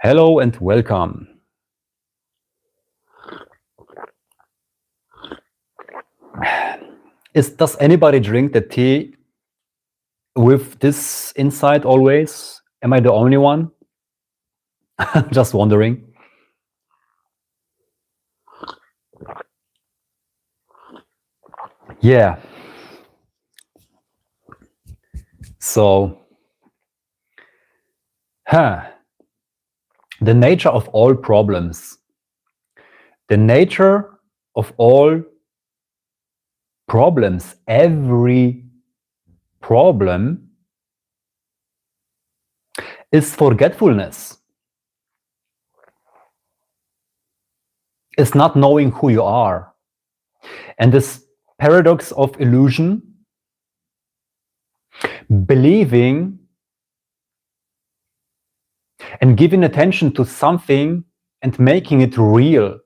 Hello and welcome. Does anybody drink the tea with this insight always? Am I the only one? Just wondering. Yeah. So, the nature of all problems. The nature of all problems, every problem is forgetfulness. Is not knowing who you are. And this paradox of illusion, believing and giving attention to something and making it real,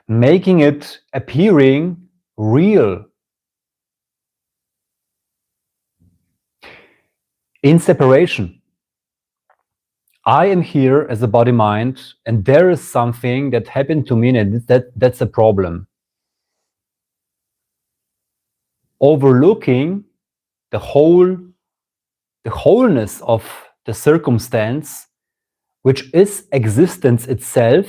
making it appearing real. In separation. I am here as a body-mind, and there is something that happened to me, and that's a problem. Overlooking the wholeness of the circumstance, which is existence itself,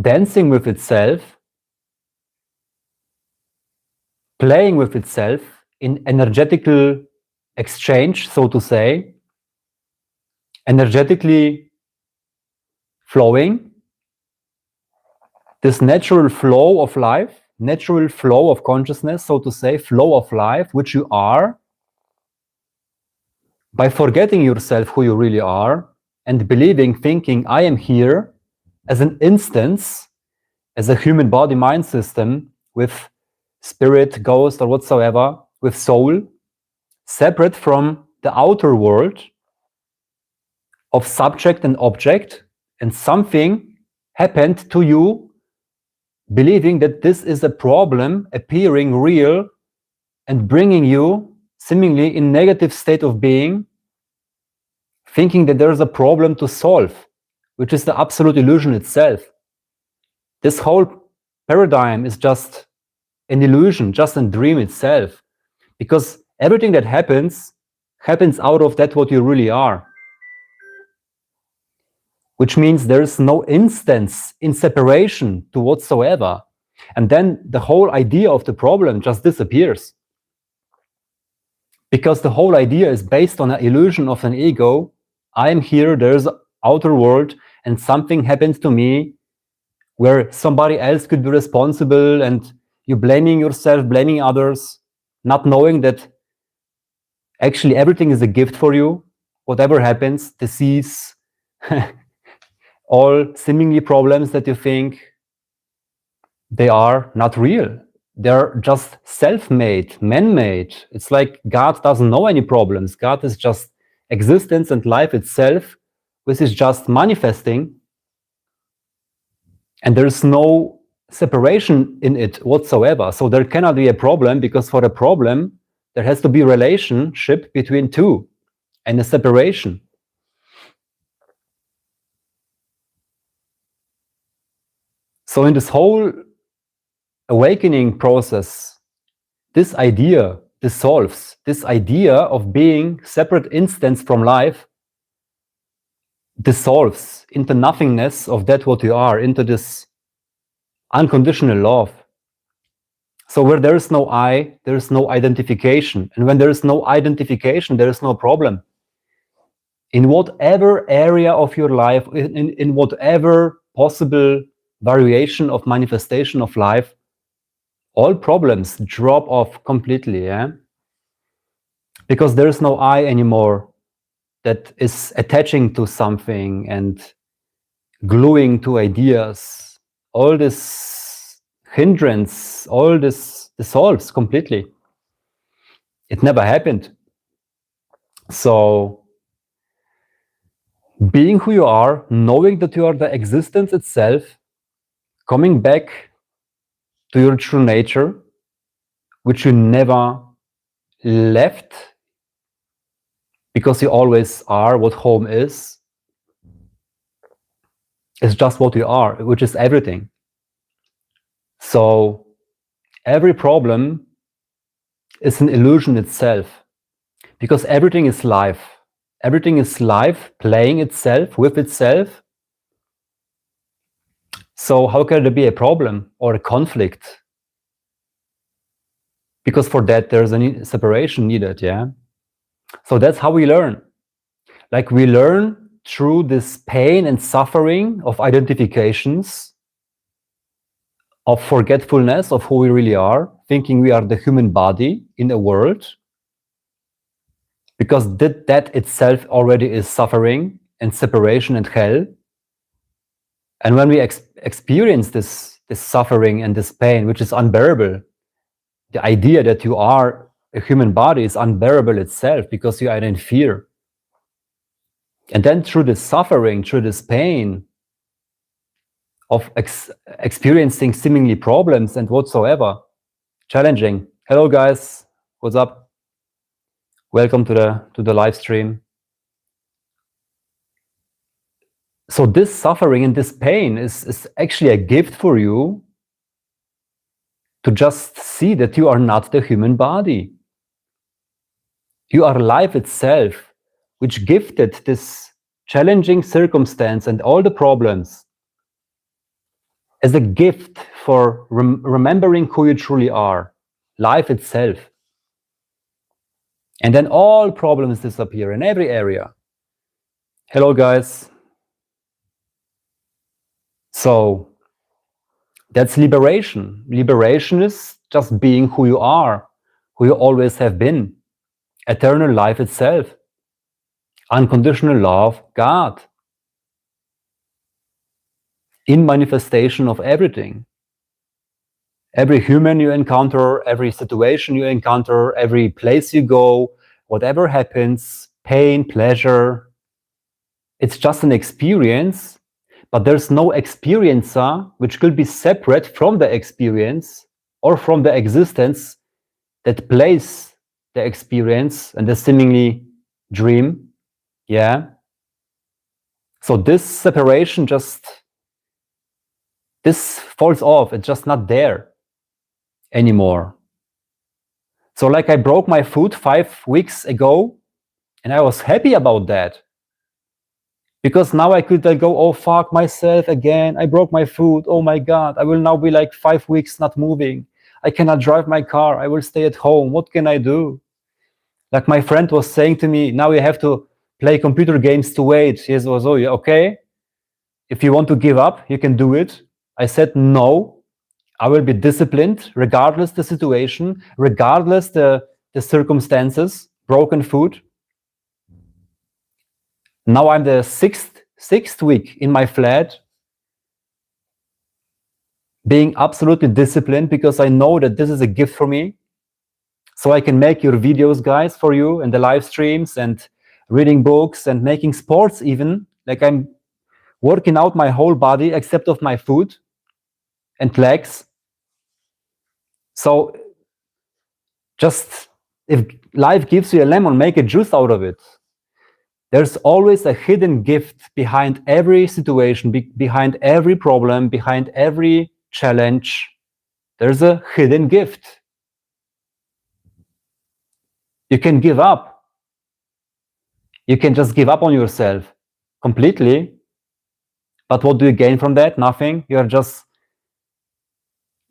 dancing with itself, playing with itself in energetical exchange, so to say, energetically flowing, this natural flow of life, natural flow of consciousness, so to say, flow of life, which you are, by forgetting yourself who you really are and believing, thinking, I am here as an instance, as a human body-mind system with spirit, ghost, or whatsoever, with soul, separate from the outer world of subject and object, and something happened to you, believing that this is a problem appearing real and bringing you seemingly in negative state of being, thinking that there is a problem to solve, which is the absolute illusion itself. This whole paradigm is just an illusion, just a dream itself, because everything that happens out of that what you really are. Which means there is no instance in separation to whatsoever. And then the whole idea of the problem just disappears. Because the whole idea is based on an illusion of an ego. I am here, there's an outer world, and something happens to me where somebody else could be responsible, and you're blaming yourself, blaming others, not knowing that actually everything is a gift for you. Whatever happens, disease, all seemingly problems that you think they are not real. They're just self-made, man-made. It's like God doesn't know any problems. God is just existence and life itself, which is just manifesting. And there's no separation in it whatsoever. So there cannot be a problem, because for a problem, there has to be a relationship between two and a separation. So in this whole awakening process, this idea dissolves. This idea of being separate instance from life dissolves into nothingness of that what you are, into this unconditional love. So where there is no I, there is no identification. And when there is no identification, there is no problem. In whatever area of your life, in whatever possible variation of manifestation of life, all problems drop off completely, yeah? Because there is no I anymore that is attaching to something and gluing to ideas. All this hindrance, all this dissolves completely. It never happened. So being who you are, knowing that you are the existence itself, coming back to your true nature, which you never left, because you always are what home is. is just what you are, which is everything. So every problem is an illusion itself, because everything is life. Everything is life playing itself with itself. So how can there be a problem or a conflict? Because for that there's a separation needed, yeah? So that's how we learn. Like we learn through this pain and suffering of identifications, of forgetfulness of who we really are, thinking we are the human body in a world, because that itself already is suffering and separation and hell. And when we experience this suffering and this pain, which is unbearable, the idea that you are a human body is unbearable itself, because you are in fear. And then through this suffering, through this pain of experiencing seemingly problems and whatsoever, challenging. Hello guys, what's up? Welcome to the live stream. So this suffering and this pain is actually a gift for you to just see that you are not the human body. You are life itself, which gifted this challenging circumstance and all the problems as a gift for remembering who you truly are, life itself. And then all problems disappear in every area. Hello guys. So that's liberation. Liberation is just being who you are, who you always have been. Eternal life itself. Unconditional love, God. In manifestation of everything. Every human you encounter, every situation you encounter, every place you go, whatever happens, pain, pleasure, it's just an experience, but there's no experiencer which could be separate from the experience or from the existence that plays the experience and the seemingly dream. Yeah. So this separation this falls off. It's just not there anymore. So like I broke my foot 5 weeks ago, and I was happy about that. Because now I could go, oh fuck myself again, I broke my foot, oh my God, I will now be like 5 weeks not moving. I cannot drive my car, I will stay at home, what can I do? Like my friend was saying to me, now you have to play computer games to wait. He was, oh yeah, okay, if you want to give up, you can do it. I said, no, I will be disciplined, regardless the situation, regardless the circumstances, broken foot. Now I'm the sixth week in my flat, being absolutely disciplined, because I know that this is a gift for me. So I can make your videos, guys, for you, and the live streams, and reading books, and making sports even. Like I'm working out my whole body except of my foot and legs. So just, if life gives you a lemon, make a juice out of it. There's always a hidden gift behind every situation, behind every problem, behind every challenge. There's a hidden gift. You can give up. You can just give up on yourself completely. But what do you gain from that? Nothing. You're just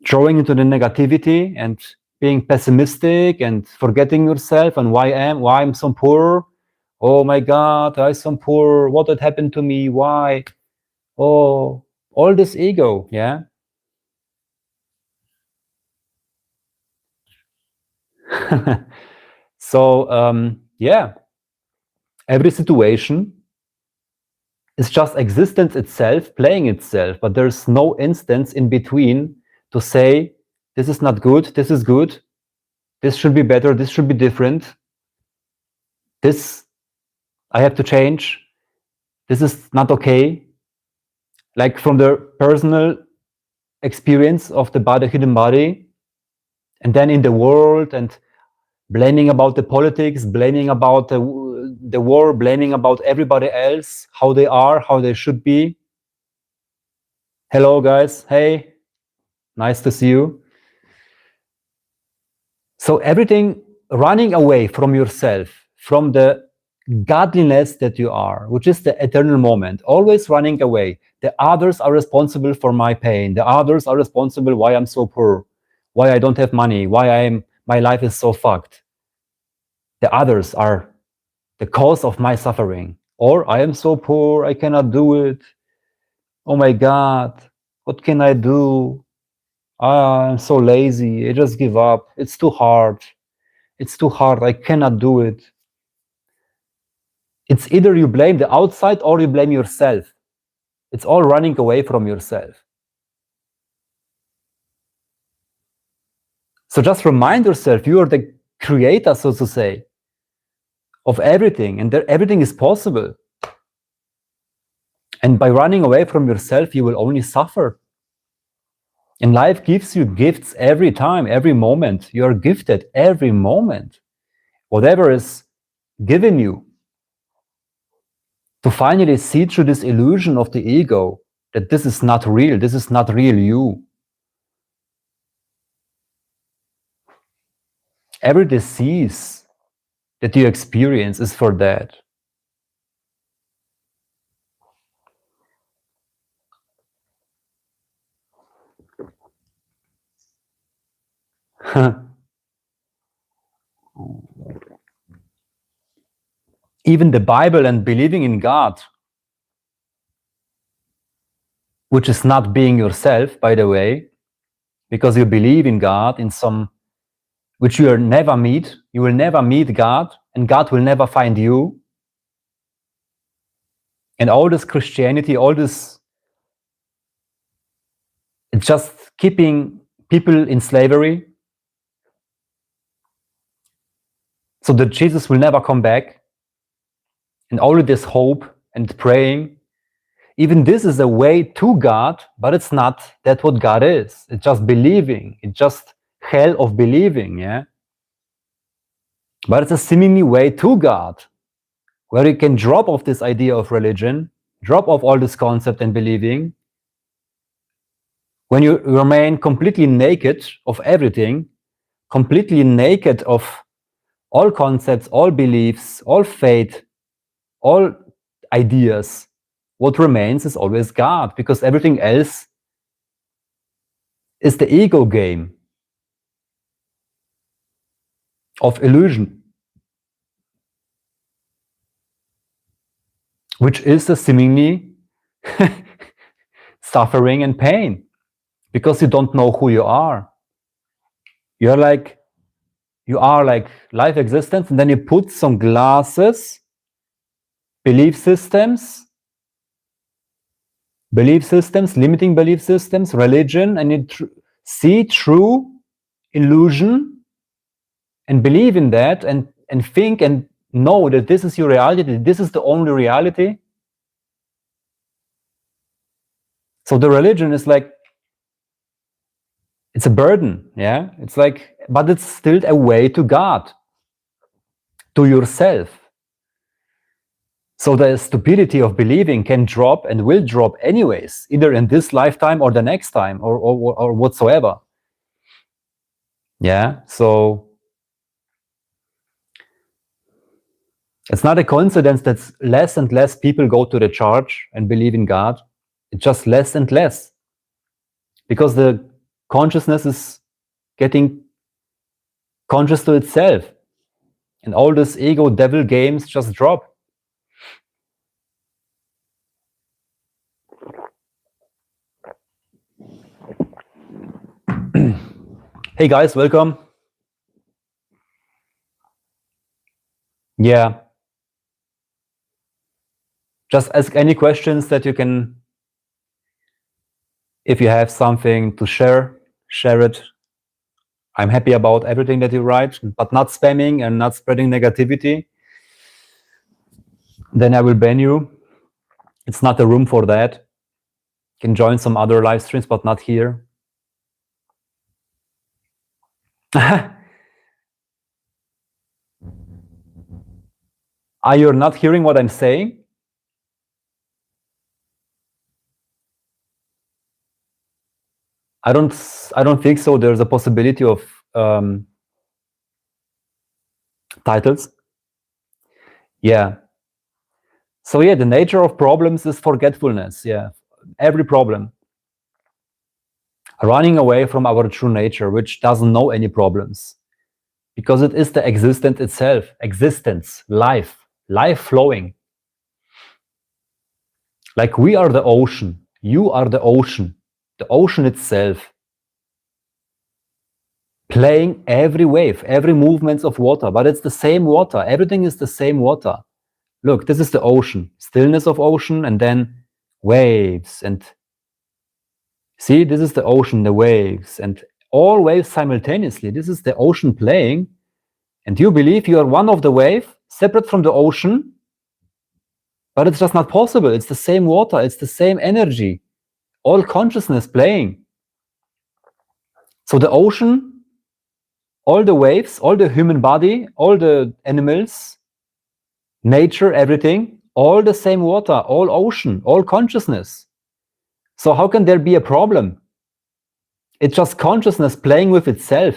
drawing into the negativity and being pessimistic and forgetting yourself and why I'm so poor. Oh my God, I'm so poor. What had happened to me? Why? Oh, all this ego, yeah? So, yeah, every situation is just existence itself, playing itself, but there's no instance in between to say, this is not good, this is good, this should be better, this should be different, this I have to change, this is not okay. Like from the personal experience of the body, hidden body, and then in the world, and blaming about the politics, blaming about the war, blaming about everybody else, how they are, how they should be. Hello, guys. Hey, nice to see you. So everything running away from yourself, from the godliness that you are, which is the eternal moment, always running away. The others are responsible for my pain. The others are responsible why I'm so poor, why I don't have money, why my life is so fucked. The others are the cause of my suffering. Or I am so poor, I cannot do it. Oh my God, what can I do? I'm so lazy. I just give up. It's too hard. It's too hard. I cannot do it. It's either you blame the outside or you blame yourself. It's all running away from yourself. So just remind yourself you are the creator, so to say, of everything, and everything is possible. And by running away from yourself, you will only suffer. And life gives you gifts every time, every moment. You are gifted every moment. Whatever is given you, to finally see through this illusion of the ego that this is not real you. Every disease that you experience is for that. Even the Bible and believing in God, which is not being yourself, by the way, because you believe in God, in some which you will never meet. You will never meet God, and God will never find you. And all this Christianity, all this, it's just keeping people in slavery, so that Jesus will never come back. And all of this hope and praying, even this is a way to God, but it's not that what God is. It's just believing. It's just hell of believing, yeah? But it's a seemingly way to God, where you can drop off this idea of religion, drop off all this concept and believing. When you remain completely naked of everything, completely naked of all concepts, all beliefs, all faith, all ideas, what remains is always God, because everything else is the ego game of illusion, which is a seemingly suffering and pain, because you don't know who you are. You are like life existence, and then you put some glasses, belief systems, limiting belief systems, religion, and you see through illusion and believe in that, and think and know that this is your reality, that this is the only reality. So the religion is like, it's a burden, yeah? It's like, but it's still a way to God, to yourself. So the stupidity of believing can drop and will drop anyways, either in this lifetime or the next time, or whatsoever. Yeah, so it's not a coincidence that less and less people go to the church and believe in God. It's just less and less, because the consciousness is getting conscious to itself, and all this ego devil games just drop. Hey guys, welcome. Yeah, just ask any questions that you can. If you have something to share it. I'm happy about everything that you write, but not spamming and not spreading negativity. Then I will ban you. It's not a room for that. You can join some other live streams, but not here. Are you not hearing what I'm saying? I don't think so. There's a possibility of titles. Yeah. So yeah, the nature of problems is forgetfulness. Yeah, every problem. Running away from our true nature, which doesn't know any problems, because it is the existence itself, existence, life flowing. Like we are the ocean, you are the ocean itself, playing every wave, every movement of water, but it's the same water. Everything is the same water. Look, this is the ocean, stillness of ocean, and then waves. And see, this is the ocean, the waves, and all waves simultaneously. This is the ocean playing, and you believe you are one of the wave, separate from the ocean, but it's just not possible. It's the same water, it's the same energy, all consciousness playing. So the ocean, all the waves, all the human body, all the animals, nature, everything, all the same water, all ocean, all consciousness. So how can there be a problem? It's just consciousness playing with itself.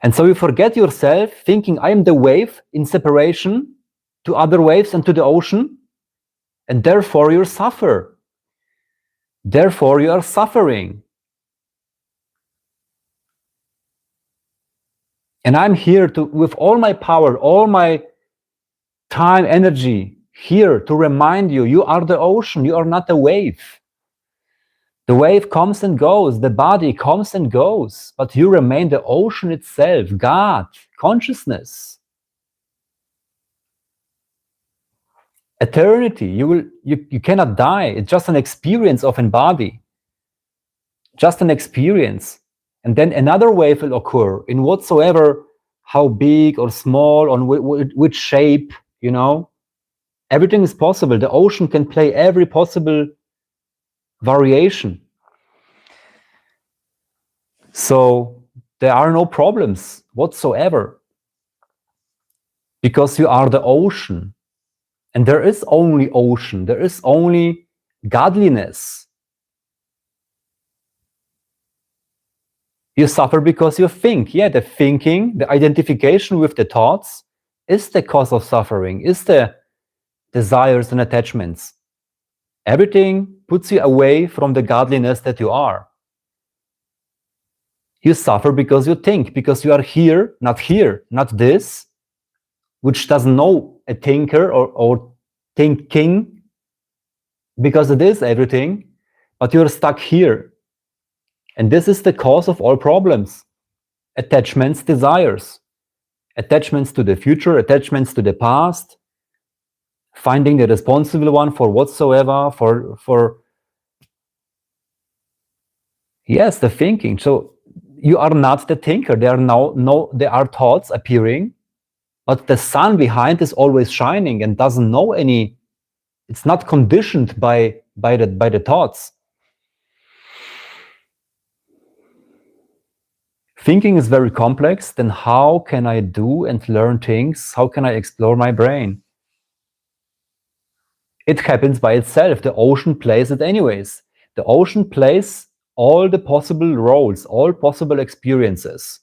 And so you forget yourself, thinking I am the wave in separation to other waves and to the ocean, and therefore you suffer. Therefore you are suffering. And I'm here to, with all my power, all my time, energy, here to remind you, you are the ocean, you are not the wave. The wave comes and goes, the body comes and goes, but you remain the ocean itself, God, consciousness. Eternity, you cannot die. It's just an experience of a body, just an experience. And then another wave will occur in whatsoever, how big or small, on which shape, you know. Everything is possible. The ocean can play every possible variation. So there are no problems whatsoever, because you are the ocean. And there is only ocean. There is only godliness. You suffer because you think. Yeah, the thinking, the identification with the thoughts is the cause of suffering, is the desires and attachments. Everything puts you away from the godliness that you are. You suffer because you think, because you are here, not this, which doesn't know a thinker or thinking, because it is everything, but you're stuck here. And this is the cause of all problems. Attachments, desires. Attachments to the future, attachments to the past, finding the responsible one for whatsoever, for yes, the thinking. So you are not the thinker. There are thoughts appearing, but the sun behind is always shining and doesn't know any. It's not conditioned by the thoughts. Thinking is very complex. Then how can I do and learn things? How can I explore my brain? It happens by itself. The ocean plays it anyways. The ocean plays all the possible roles, all possible experiences.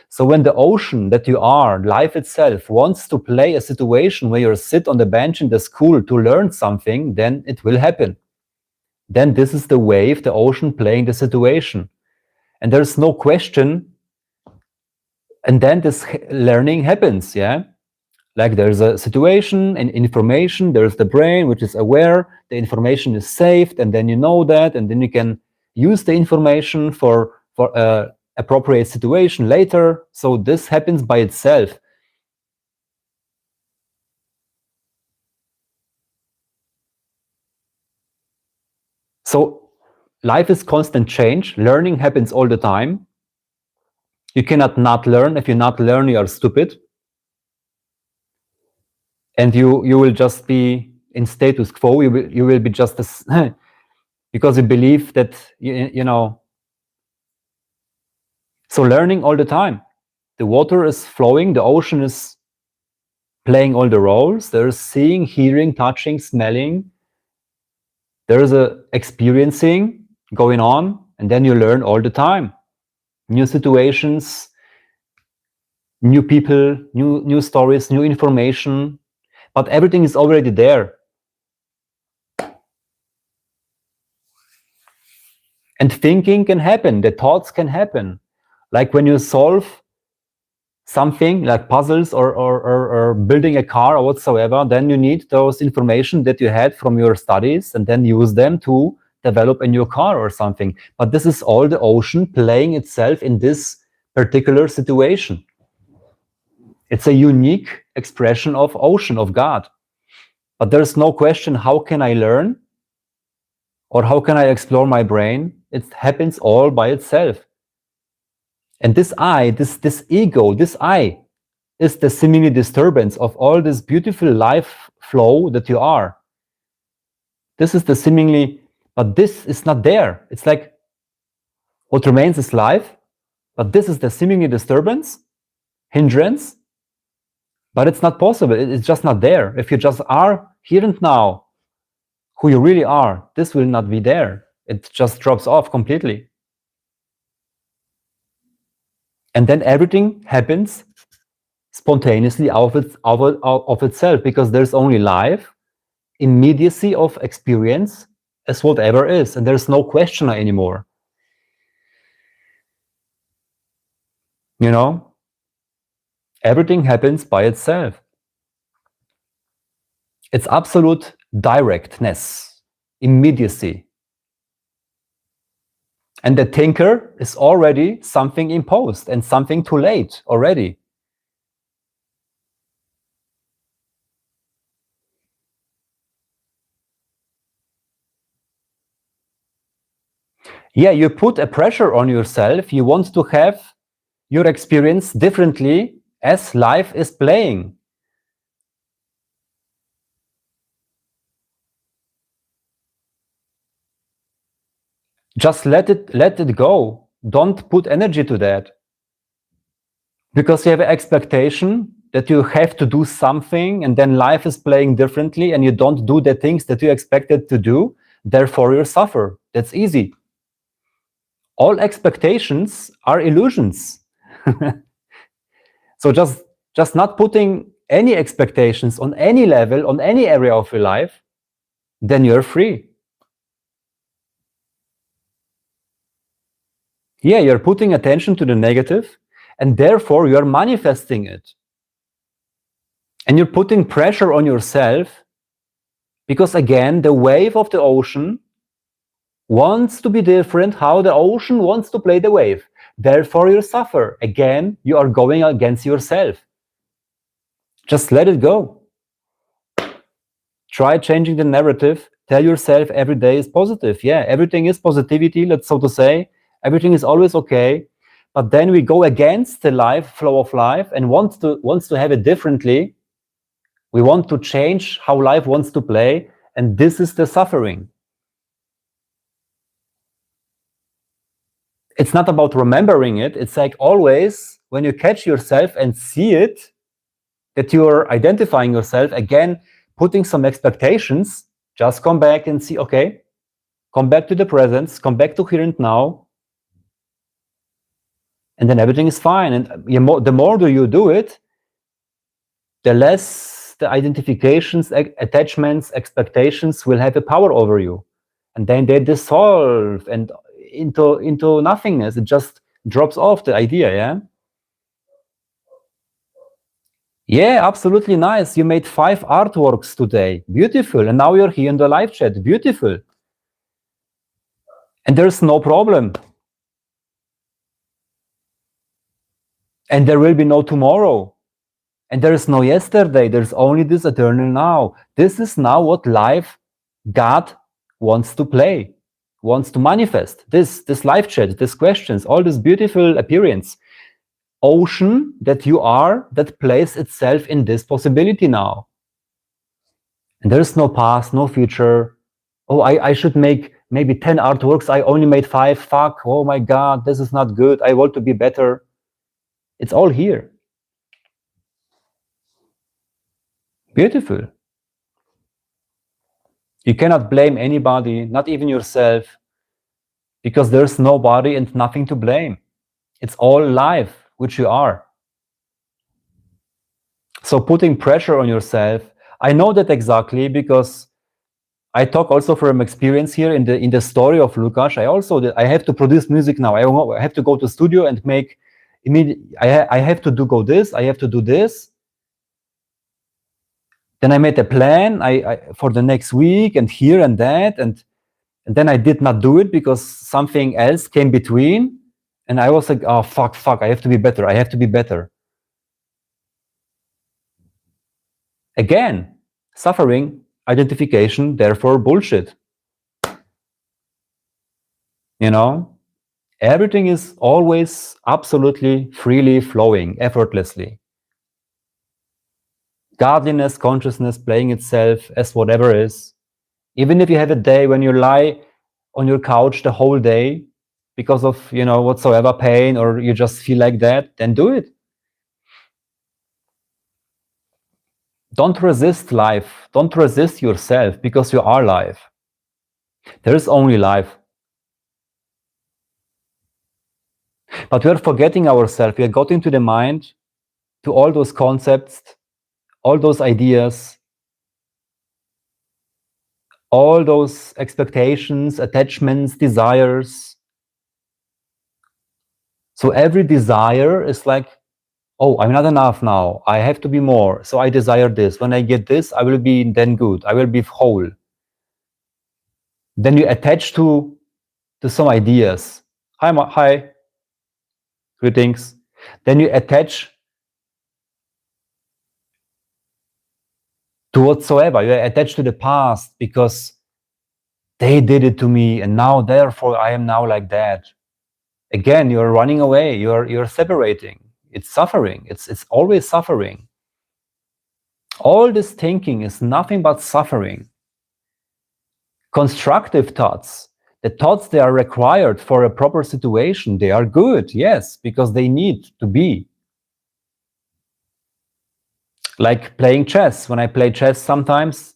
So when the ocean that you are, life itself, wants to play a situation where you sit on the bench in the school to learn something, then it will happen. Then this is the wave, the ocean playing the situation. And there's no question. And then this learning happens, yeah? Like there's a situation and information, there's the brain which is aware, the information is saved, and then you know that, and then you can use the information for appropriate situation later. So this happens by itself. So life is constant change. Learning happens all the time. You cannot not learn. If you not learn, you are stupid. And you will just be in status quo. You will be just as because you believe that you know. So learning all the time. The water is flowing, the ocean is playing all the roles. There's seeing, hearing, touching, smelling. There is a experiencing going on. And then you learn all the time. New situations, new people, new stories, new information. But everything is already there. And thinking can happen, the thoughts can happen. Like when you solve something like puzzles or building a car or whatsoever, then you need those information that you had from your studies and then use them to develop a new car or something. But this is all the ocean playing itself in this particular situation. It's a unique expression of ocean, of God. But there's no question, how can I learn? Or how can I explore my brain? It happens all by itself. And this I, this ego, this I, is the seemingly disturbance of all this beautiful life flow that you are. This is the seemingly, but this is not there. It's like what remains is life, but this is the seemingly disturbance, hindrance, but it's not possible. It's just not there. If you just are here and now, who you really are, this will not be there. It just drops off completely. And then everything happens spontaneously of itself, because there's only life, immediacy of experience as whatever is, and there's no questioner anymore. You know, everything happens by itself. It's absolute directness, immediacy. And the thinker is already something imposed and something too late already. Yeah, you put a pressure on yourself. You want to have your experience differently as life is playing. Just let it go. Don't put energy to that. Because you have an expectation that you have to do something, and then life is playing differently and you don't do the things that you expected to do, therefore you suffer. That's easy. All expectations are illusions. So just not putting any expectations on any level, on any area of your life, then you're free. Yeah, you're putting attention to the negative, and therefore you're manifesting it. And you're putting pressure on yourself, because again, the wave of the ocean wants to be different, how the ocean wants to play the wave. Therefore you suffer. Again, you are going against yourself. Just let it go. Try changing the narrative. Tell yourself every day is positive. Yeah, everything is positivity, let's so to say. Everything is always okay. But then we go against the life flow of life and wants to have it differently. We want to change how life wants to play, and this is the suffering. It's not about remembering it. It's like always when you catch yourself and see it, that you're identifying yourself, again, putting some expectations, just come back and see, okay, come back to the presence, come back to here and now, and then everything is fine. And the more do you do it, the less the identifications, attachments, expectations will have a power over you. And then they dissolve and into nothingness. It just drops off, the idea, yeah? Yeah, absolutely nice. You made 5 artworks today. Beautiful. And now you're here in the live chat. Beautiful. And there's no problem. And there will be no tomorrow. And there is no yesterday. There's only this eternal now. This is now what life, God wants to play, wants to manifest. This live chat, these questions, all this beautiful appearance. Ocean that you are, that plays itself in this possibility now. And there's no past, no future. Oh, I should make maybe 10 artworks. I only made 5. Fuck. Oh my God, this is not good. I want to be better. It's all here. Beautiful. You cannot blame anybody, not even yourself, because there's nobody and nothing to blame. It's all life, which you are. So putting pressure on yourself, I know that exactly because I talk also from experience here in the story of Lukasz. I have to produce music now. I have to go to studio and make immediate. I have to go this. I have to do this. Then I made a plan for the next week and here and that, and then I did not do it because something else came between, and I was like, oh fuck, I have to be better. I have to be better. Again, suffering, identification, therefore bullshit. You know, everything is always absolutely freely flowing, effortlessly. Godliness, consciousness playing itself as whatever is. Even if you have a day when you lie on your couch the whole day because of, whatsoever pain, or you just feel like that, then do it. Don't resist life. Don't resist yourself, because you are life. There is only life. But we are forgetting ourselves. We are got into the mind, to all those concepts, all those ideas, all those expectations, attachments, desires. So every desire is like, oh, I'm not enough now. I have to be more. So I desire this. When I get this, I will be then good. I will be whole. Then you attach to some ideas. Hi. Greetings. Then you attach to whatsoever. You attach to the past because they did it to me, and now therefore I am now like that. Again, you're running away. You're separating. It's suffering. It's always suffering. All this thinking is nothing but suffering. Constructive thoughts, the thoughts they are required for a proper situation, they are good, yes, because they need to be. Like playing chess. When I play chess, sometimes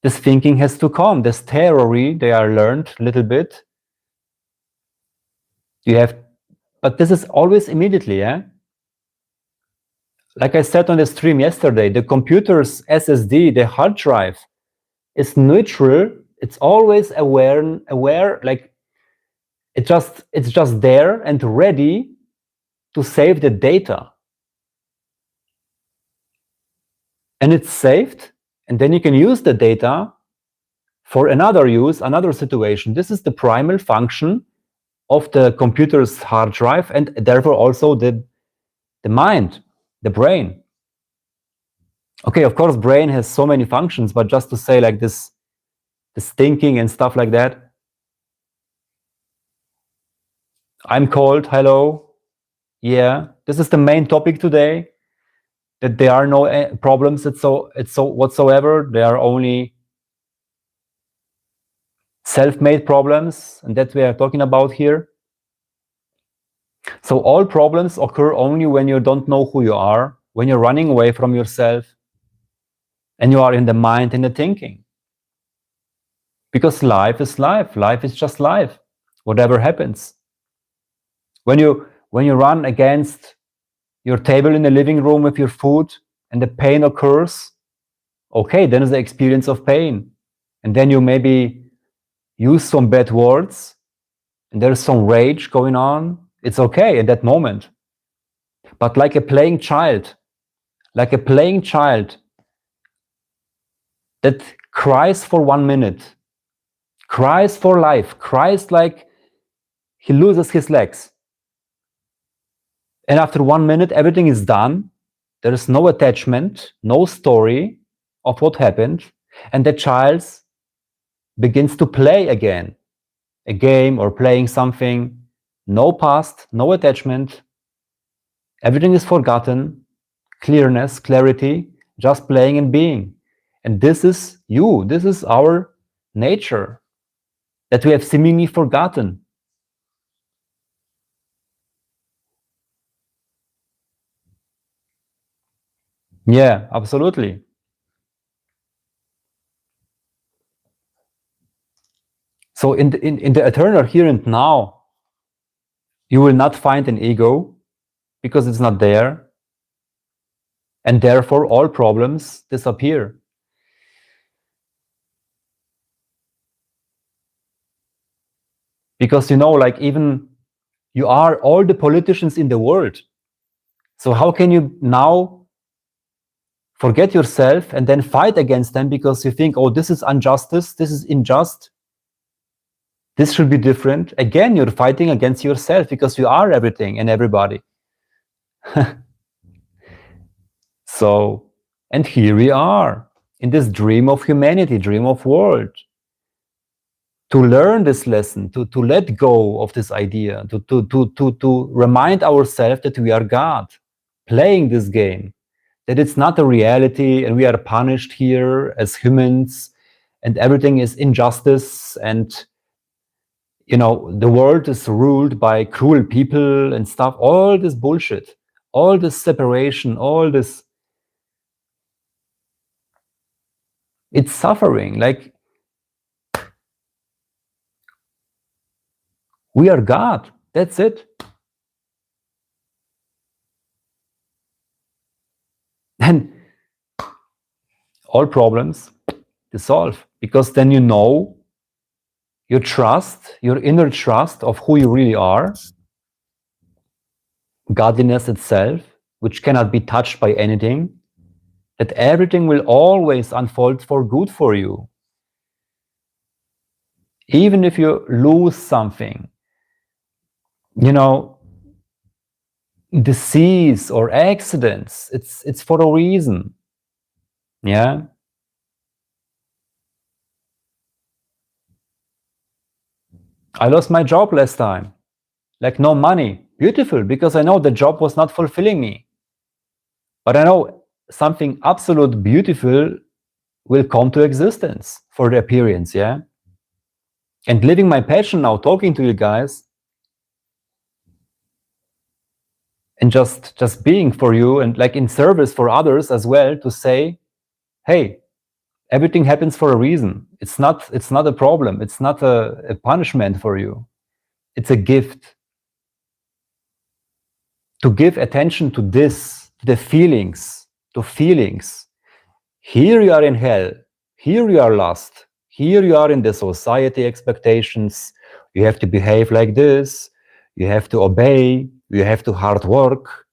this thinking has to come. This theory, they are learned a little bit. But this is always immediately, yeah? Like I said on the stream yesterday, the computer's SSD, the hard drive, is neutral. It's always aware, like it's just there and ready to save the data. And it's saved, and then you can use the data for another situation. This is the primal function of the computer's hard drive, and therefore also the mind, the brain. Okay, of course, brain has so many functions, but just to say like this thinking and stuff like that. I'm cold, hello. Yeah, this is the main topic today, that there are no problems it's so whatsoever. There are only self-made problems, and that we are talking about here. So all problems occur only when you don't know who you are, when you're running away from yourself, and you are in the mind, in the thinking. Because life is life. Life is just life. Whatever happens. When you run against your table in the living room with your food and the pain occurs, okay, then is the experience of pain. And then you maybe use some bad words and there's some rage going on. It's okay at that moment. But like a playing child that cries for 1 minute, cries for life, cries like he loses his legs. And after 1 minute, everything is done. There is no attachment, no story of what happened. And the child begins to play again, a game or playing something. No past, no attachment. Everything is forgotten. Clearness, clarity, just playing and being. And this is you. This is our nature that we have seemingly forgotten. Yeah, absolutely. So in the eternal here and now, you will not find an ego because it's not there. And therefore, all problems disappear. Because, like even you are all the politicians in the world. So how can you now forget yourself and then fight against them because you think, oh, this is injustice, this is unjust, this should be different? Again, you're fighting against yourself because you are everything and everybody. So, and here we are in this dream of humanity, dream of world. To learn this lesson, to let go of this idea, to remind ourselves that we are God, playing this game, that it's not a reality and we are punished here as humans and everything is injustice and the world is ruled by cruel people and stuff, all this bullshit, all this separation, all this, it's suffering. Like, we are God, that's it. And all problems dissolve because then your trust, your inner trust of who you really are, godliness itself, which cannot be touched by anything, that everything will always unfold for good for you. Even if you lose something, disease or accidents, it's for a reason. Yeah. I lost my job last time. Like, no money. Beautiful, because I know the job was not fulfilling me. But I know something absolute beautiful will come to existence for the appearance, yeah? And living my passion now, talking to you guys, and just being for you and like in service for others as well, to say, hey, everything happens for a reason. It's not a problem. It's not a punishment for you. It's a gift. To give attention to this, to the feelings, to feelings. Here you are in hell. Here you are lost. Here you are in the society expectations. You have to behave like this. You have to obey. You have to hard work.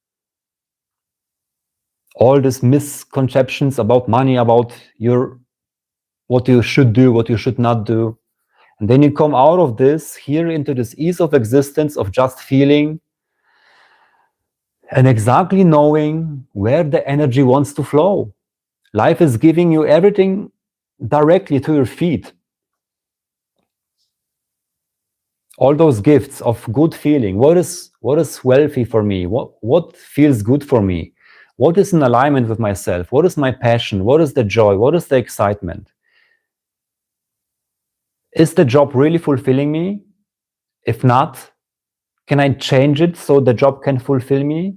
All these misconceptions about money, about what you should do, what you should not do. And then you come out of this here into this ease of existence of just feeling and exactly knowing where the energy wants to flow. Life is giving you everything directly to your feet. All those gifts of good feeling. What is wealthy for me? What feels good for me? What is in alignment with myself? What is my passion? What is the joy? What is the excitement? Is the job really fulfilling me? If not, can I change it so the job can fulfill me?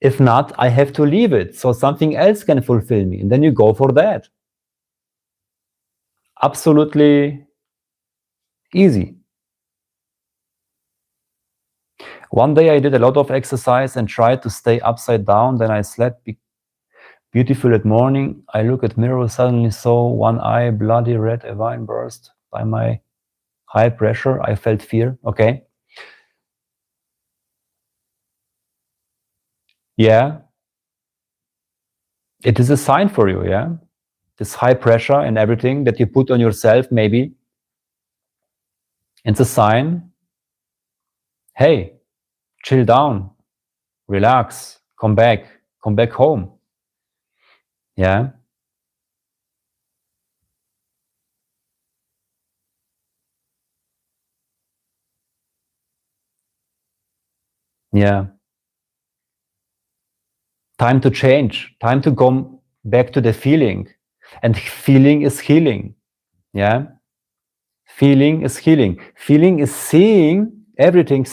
If not, I have to leave it so something else can fulfill me. And then you go for that. Absolutely easy. One day I did a lot of exercise and tried to stay upside down. Then I slept beautiful at morning. I look at mirror, suddenly saw one eye bloody red, a vein burst by my high pressure. I felt fear. Okay. Yeah. It is a sign for you. Yeah. This high pressure and everything that you put on yourself, maybe. It's a sign. Hey, chill down, relax, come back home. Yeah. Yeah. Time to change, time to come back to the feeling. And feeling is healing. Yeah. Feeling is healing. Feeling is seeing everything.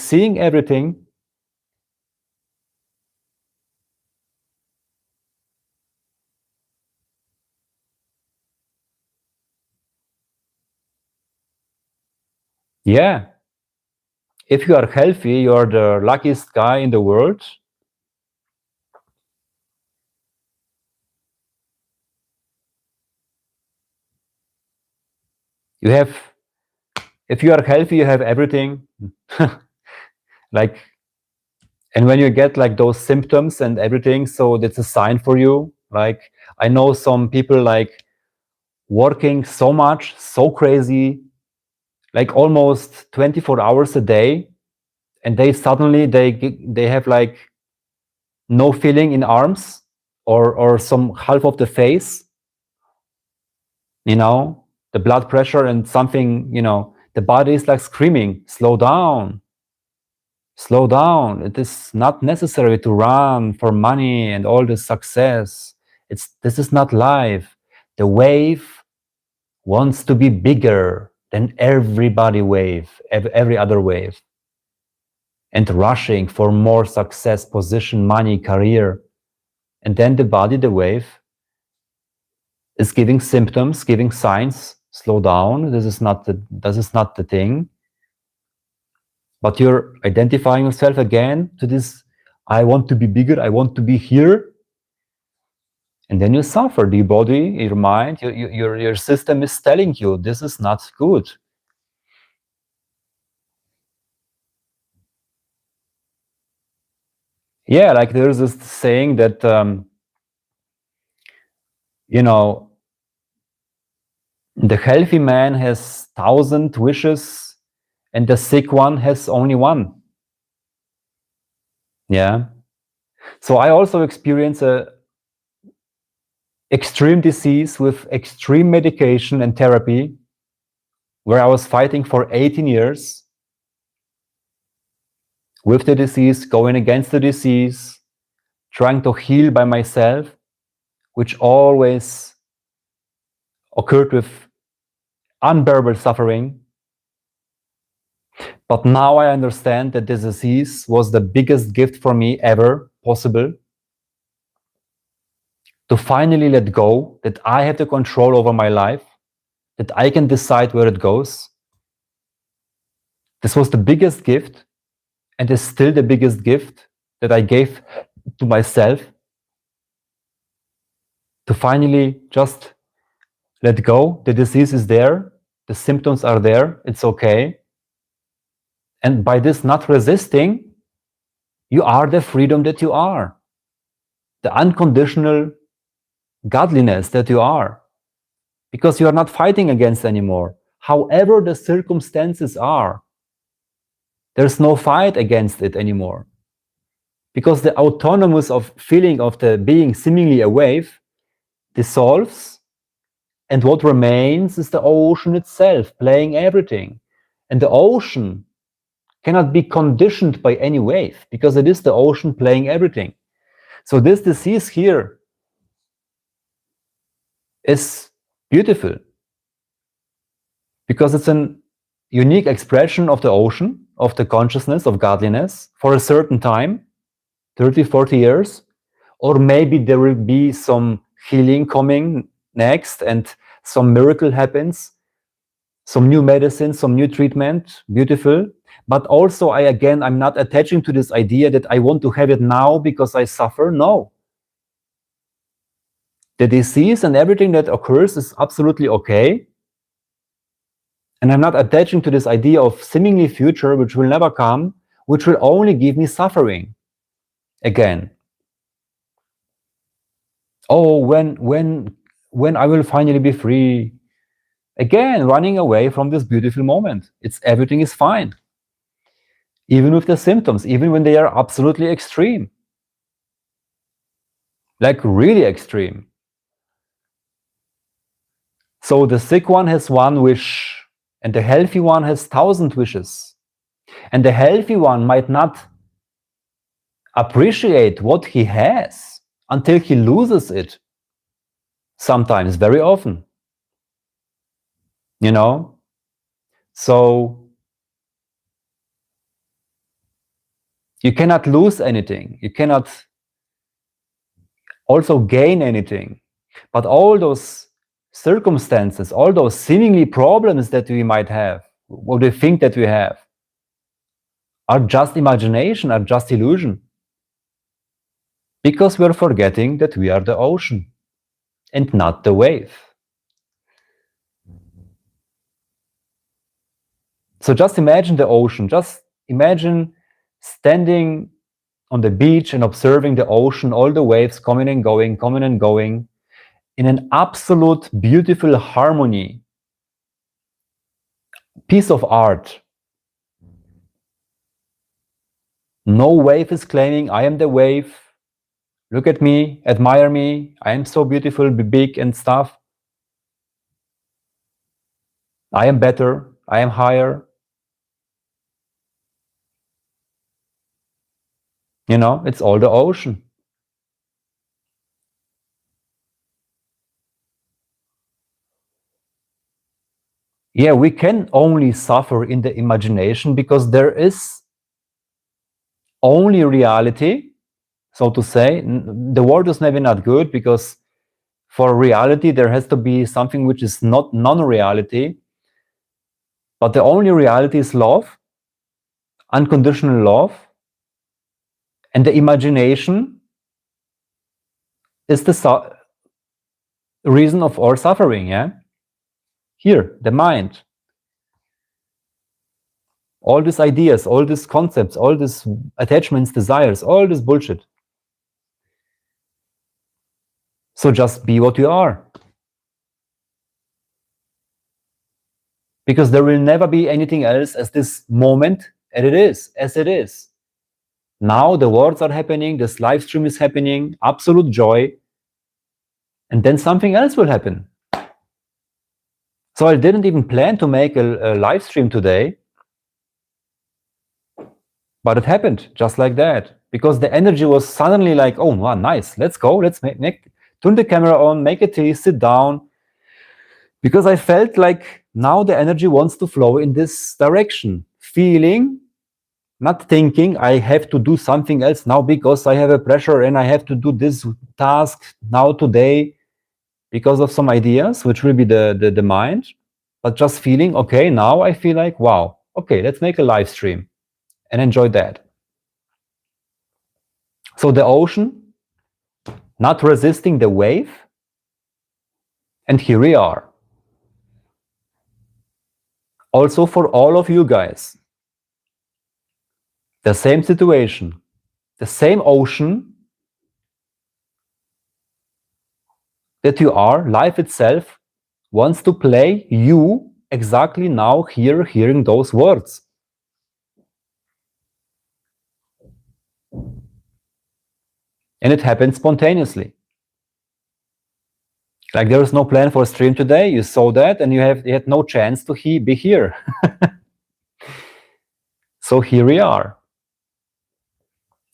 Yeah. If you are healthy, you are the luckiest guy in the world. You have, if you are healthy, you have everything. Like, and when you get like those symptoms and everything, so that's a sign for you. Like, I know some people like working so much, so crazy, like almost 24 hours a day, and they suddenly they have like no feeling in arms or some half of the face, you know, the blood pressure and something, you know, the body is like screaming, slow down, slow down. It is not necessary to run for money and all the success. This is not life. The wave wants to be bigger than every other wave, and rushing for more success, position, money, career. And then the body, the wave, is giving symptoms, giving signs, slow down, this is not the thing. But you're identifying yourself again to this, I want to be bigger, I want to be here. And then you suffer. The body, your mind, your system is telling you this is not good. Yeah, like there's this saying that, you know, the healthy man has 1,000 wishes and the sick one has only one. Yeah. So I also experience a extreme disease with extreme medication and therapy, where I was fighting for 18 years with the disease, going against the disease, trying to heal by myself, which always occurred with unbearable suffering. But now I understand that the disease was the biggest gift for me ever possible. To finally let go, that I have the control over my life, that I can decide where it goes. This was the biggest gift, and is still the biggest gift that I gave to myself. To finally just let go. The disease is there, the symptoms are there, it's okay. And by this not resisting, you are the freedom that you are, the unconditional godliness that you are, because you are not fighting against anymore. However the circumstances are, there's no fight against it anymore, because the autonomous of feeling of the being seemingly a wave dissolves, and what remains is the ocean itself playing everything. And the ocean cannot be conditioned by any wave, because it is the ocean playing everything. So this disease here is beautiful, because it's a unique expression of the ocean, of the consciousness of godliness for a certain time, 30, 40 years, or maybe there will be some healing coming next and some miracle happens, some new medicine, some new treatment, beautiful. But also I'm not attaching to this idea that I want to have it now because I suffer. No. The disease and everything that occurs is absolutely okay. And I'm not attaching to this idea of seemingly future, which will never come, which will only give me suffering again. Oh, when I will finally be free. Again, running away from this beautiful moment. Everything is fine. Even with the symptoms, even when they are absolutely extreme. Like really extreme. So the sick one has one wish, and the healthy one has 1,000 wishes. And the healthy one might not appreciate what he has until he loses it. Sometimes, very often. You know? So you cannot lose anything. You cannot also gain anything. But all those circumstances, all those seemingly problems that we might have, what we think that we have, are just imagination, are just illusion. Because we're forgetting that we are the ocean and not the wave. So just imagine the ocean. Just imagine standing on the beach and observing the ocean, all the waves coming and going, in an absolute beautiful harmony. Piece of art. No wave is claiming, I am the wave. Look at me, admire me, I am so beautiful, big and stuff. I am better, I am higher. You know, it's all the ocean. Yeah, we can only suffer in the imagination because there is only reality, so to say. The word is maybe not good because for reality there has to be something which is not non-reality, but the only reality is love, unconditional love, and the imagination is the reason of our suffering. Yeah, here the mind, all these ideas, all these concepts, all these attachments, desires, all this bullshit. So just be what you are. Because there will never be anything else as this moment as it is. Now the words are happening, this live stream is happening, absolute joy, and then something else will happen. So I didn't even plan to make a live stream today, but it happened just like that, because the energy was suddenly like, oh wow, nice, let's go, let's turn the camera on, make a tea, sit down, because I felt like now the energy wants to flow in this direction, feeling, not thinking I have to do something else now because I have a pressure and I have to do this task now today because of some ideas, which will be the mind, but just feeling, okay, now I feel like, wow, okay, let's make a live stream and enjoy that. So the ocean, not resisting the wave, and here we are. Also for all of you guys, the same situation, the same ocean that you are, life itself wants to play you exactly now here, hearing those words. And it happens spontaneously. Like there was no plan for a stream today, you saw that, and you had no chance to be here. So here we are.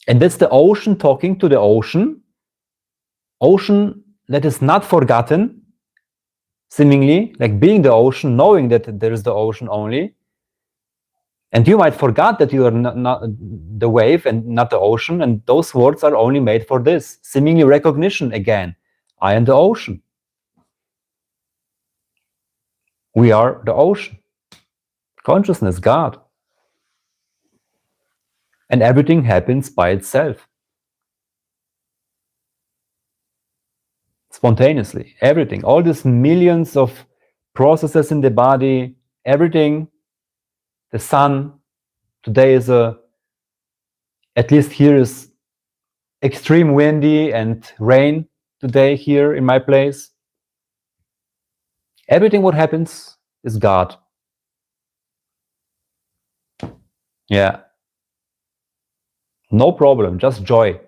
And that's the ocean talking to the ocean. Ocean that is not forgotten, seemingly, like being the ocean, knowing that there is the ocean only. And you might forget that you are not the wave and not the ocean, and those words are only made for this, seemingly recognition again. I am the ocean. We are the ocean. Consciousness, God. And everything happens by itself. Spontaneously, everything, all these millions of processes in the body, everything, the sun, today is at least here is extreme windy and rain today here in my place. Everything what happens is God. Yeah. No problem, just joy.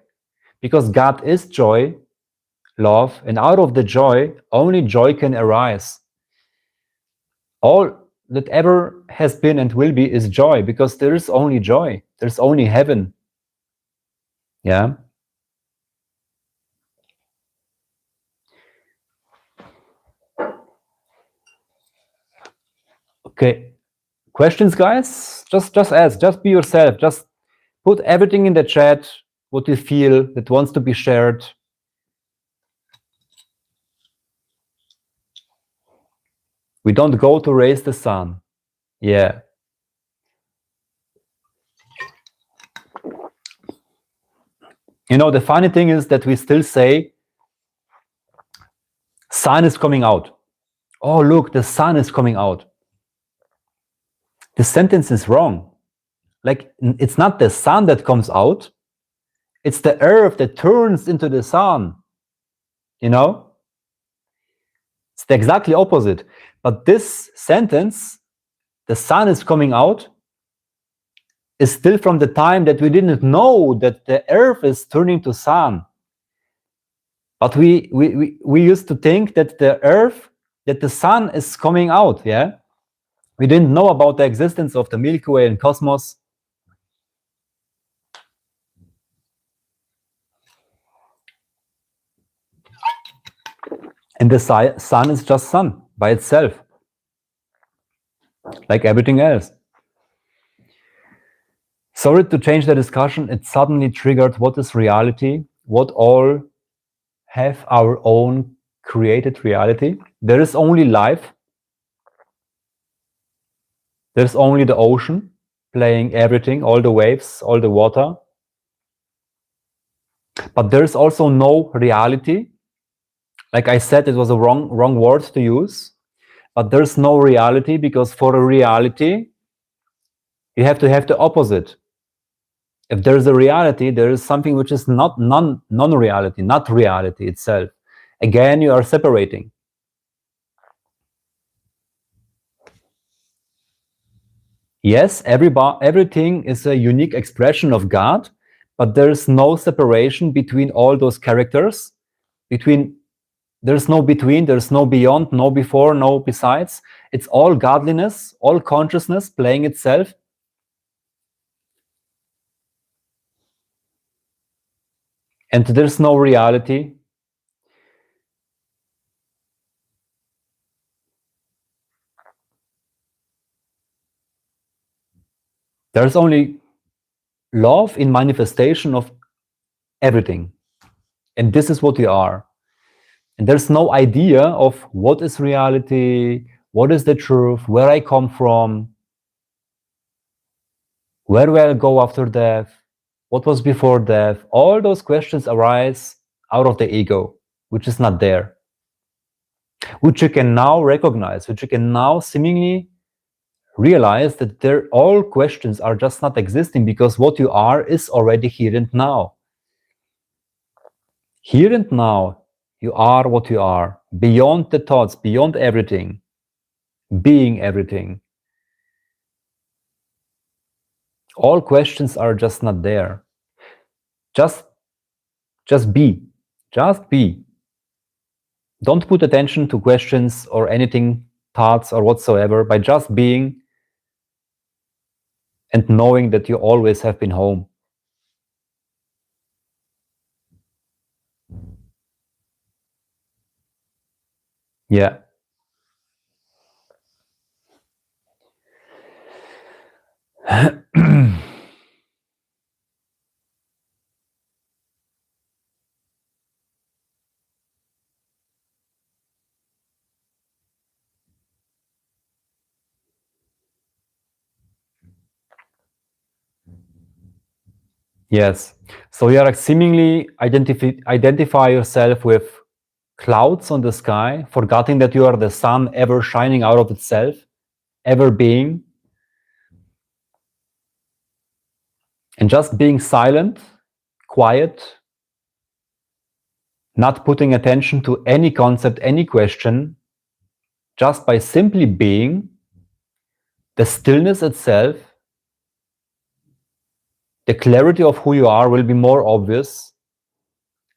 Because God is joy, love, and out of the joy, only joy can arise. All that ever has been and will be is joy, because there is only joy. There's only heaven. Yeah. Okay. Questions, guys? Just ask. Just be yourself. Just put everything in the chat, what you feel that wants to be shared. We don't go to raise the sun. Yeah. You know, the funny thing is that we still say, sun is coming out. Oh, look, the sun is coming out. The sentence is wrong. Like, it's not the sun that comes out. It's the earth that turns into the sun. You know? It's the exactly opposite. But this sentence, the sun is coming out, is still from the time that we didn't know that the earth is turning to sun. But we used to think that the sun is coming out, yeah? We didn't know about the existence of the Milky Way and cosmos. And the sun is just sun by itself, like everything else. Sorry to change the discussion. It suddenly triggered what is reality, what all have our own created reality. There is only life. There's only the ocean playing everything, all the waves, all the water. But there's also no reality. Like I said, it was a wrong word to use. But there's no reality, because for a reality, you have to have the opposite. If there's a reality, there is something which is not non-reality, not reality itself. Again, you are separating. Yes, everything is a unique expression of God, but there's no separation between all those characters. There's no between, there's no beyond, no before, no besides. It's all godliness, all consciousness playing itself. And there's no reality. There's only love in manifestation of everything. And this is what we are. And there's no idea of what is reality, what is the truth, where I come from, where will I go after death, what was before death. All those questions arise out of the ego, which is not there, which you can now recognize, which you can now seemingly realize that all questions are just not existing, because what you are is already here and now. Here and now, you are what you are, beyond the thoughts, beyond everything, being everything. All questions are just not there. Just be. Just be. Don't put attention to questions or anything, thoughts or whatsoever, by just being and knowing that you always have been home. Yeah. Yes. So you are seemingly identify yourself with clouds on the sky, forgetting that you are the sun ever shining out of itself, ever being, and just being silent, quiet, not putting attention to any concept, any question, just by simply being, the stillness itself, the clarity of who you are will be more obvious.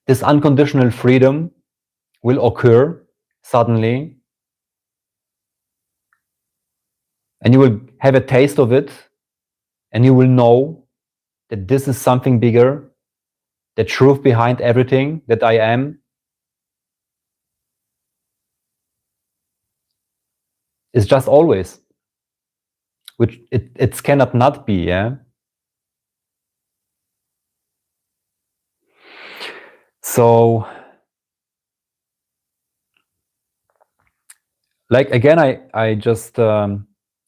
This unconditional freedom will occur suddenly, and you will have a taste of it, and you will know that this is something bigger, the truth behind everything that I am is just always, which it cannot not be, yeah? So, like, again, I just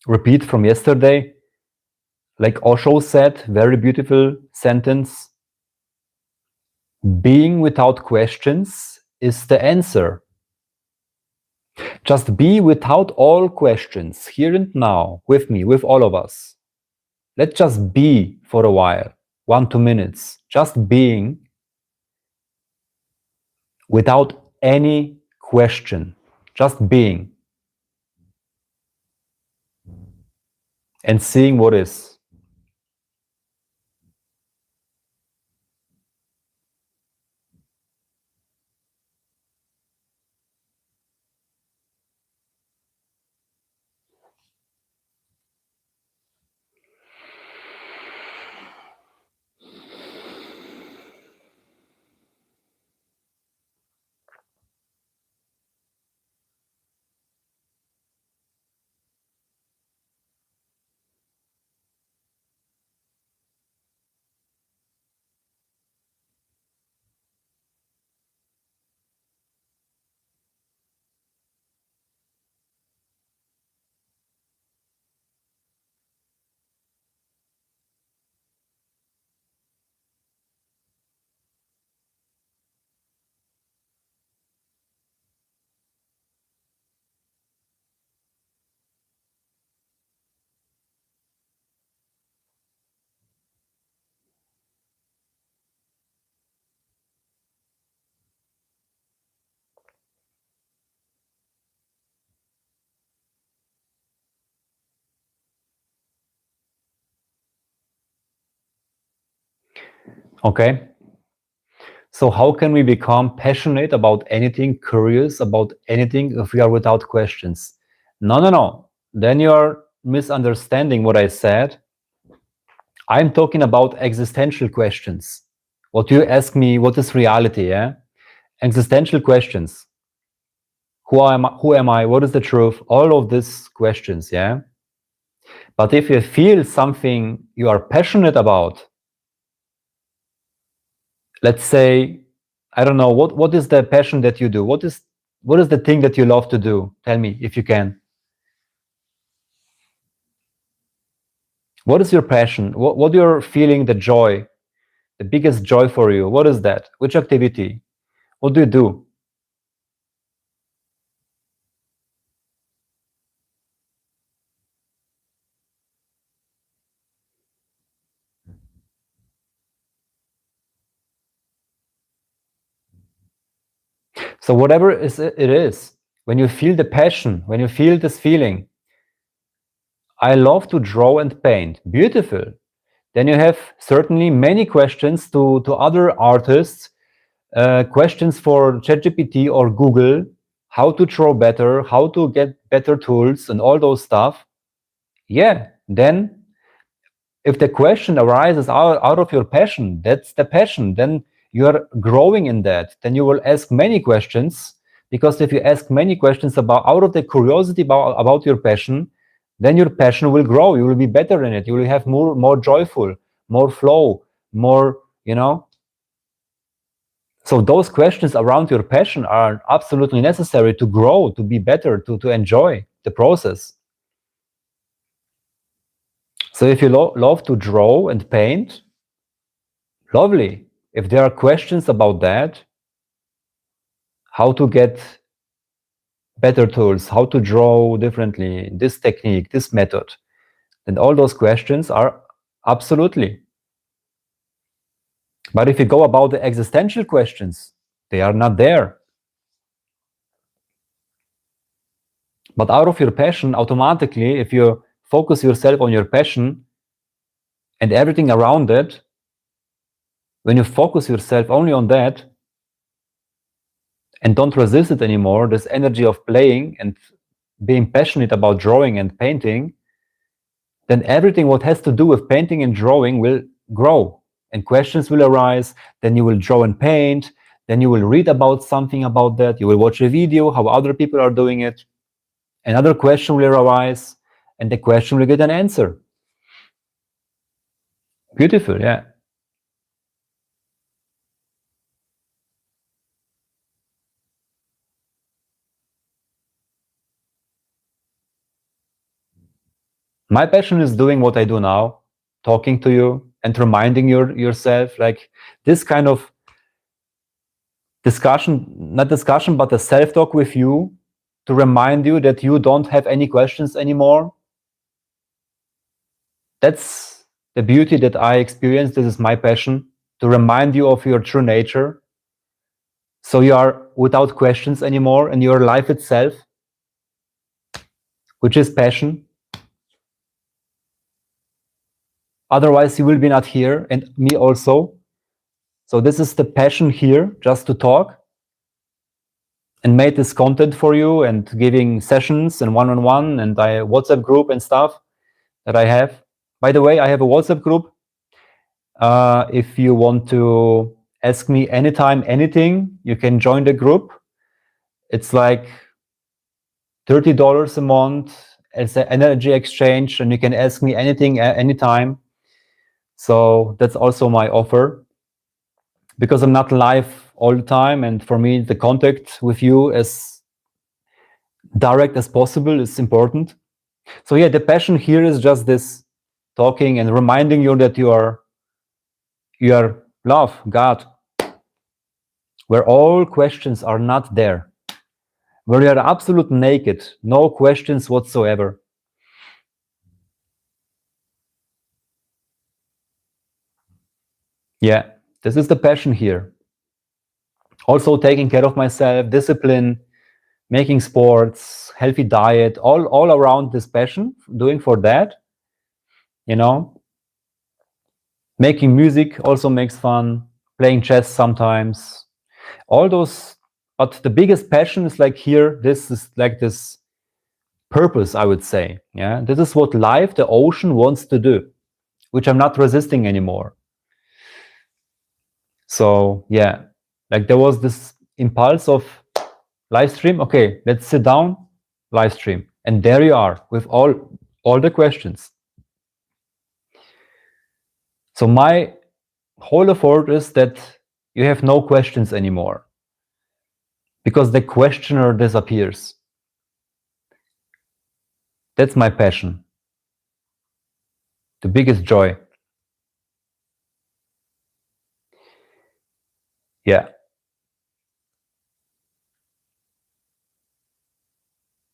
repeat from yesterday. Like Osho said, very beautiful sentence. Being without questions is the answer. Just be without all questions, here and now, with me, with all of us. Let's just be for a while, 1-2 minutes, just being without any question, just being and seeing what is. Okay? So how can we become passionate about anything, curious about anything if we are without questions? No. Then you are misunderstanding what I said. I'm talking about existential questions. What you ask me, what is reality, yeah? Existential questions. Who am I? Who am I? What is the truth? All of these questions, yeah? But if you feel something you are passionate about, let's say, I don't know, what is the passion that you do? What is the thing that you love to do? Tell me if you can. What is your passion? What you're feeling the joy, the biggest joy for you? What is that? Which activity? What do you do? So whatever it is, when you feel the passion, when you feel this feeling, I love to draw and paint. Beautiful. Then you have certainly many questions to other artists, questions for ChatGPT or Google, how to draw better, how to get better tools and all those stuff. Yeah, then if the question arises out of your passion, that's the passion, then you are growing in that. Then you will ask many questions, because if you ask many questions about out of the curiosity about your passion, then your passion will grow. You will be better in it. You will have more joyful, more flow, more, you know. So those questions around your passion are absolutely necessary to grow, to be better, to enjoy the process. So if you love to draw and paint, lovely. If there are questions about that, how to get better tools, how to draw differently, this technique, this method, then all those questions are absolutely. But if you go about the existential questions, they are not there. But out of your passion, automatically, if you focus yourself on your passion and everything around it, when you focus yourself only on that and don't resist it anymore, this energy of playing and being passionate about drawing and painting, then everything what has to do with painting and drawing will grow and questions will arise. Then you will draw and paint. Then you will read about something about that. You will watch a video, how other people are doing it. Another question will arise and the question will get an answer. Beautiful, yeah. My passion is doing what I do now, talking to you and reminding yourself, like this kind of discussion, not discussion, but a self-talk with you to remind you that you don't have any questions anymore. That's the beauty that I experience. This is my passion, to remind you of your true nature. So you are without questions anymore, and your life itself, which is passion. Otherwise, you will be not here, and me also. So this is the passion here, just to talk and made this content for you and giving sessions and one-on-one and I WhatsApp group and stuff that I have. By the way, I have a WhatsApp group. If you want to ask me anytime, anything, you can join the group. It's like $30 a month as an energy exchange, and you can ask me anything anytime. So that's also my offer, because I'm not live all the time, and for me the contact with you as direct as possible is important. So yeah, the passion here is just this, talking and reminding you that you are love, God, where all questions are not there, where you are absolute naked, no questions whatsoever. Yeah, this is the passion here. Also taking care of myself, discipline, making sports, healthy diet, all around this passion, doing for that, you know. Making music also makes fun, playing chess sometimes, all those. But the biggest passion is like here, this is like this purpose, I would say. Yeah, this is what life, the ocean, wants to do, which I'm not resisting anymore. So yeah, like there was this impulse of live stream. Okay, let's sit down, live stream, and there you are with all the questions. So my whole effort is that you have no questions anymore, because the questioner disappears. That's my passion, the biggest joy. Yeah.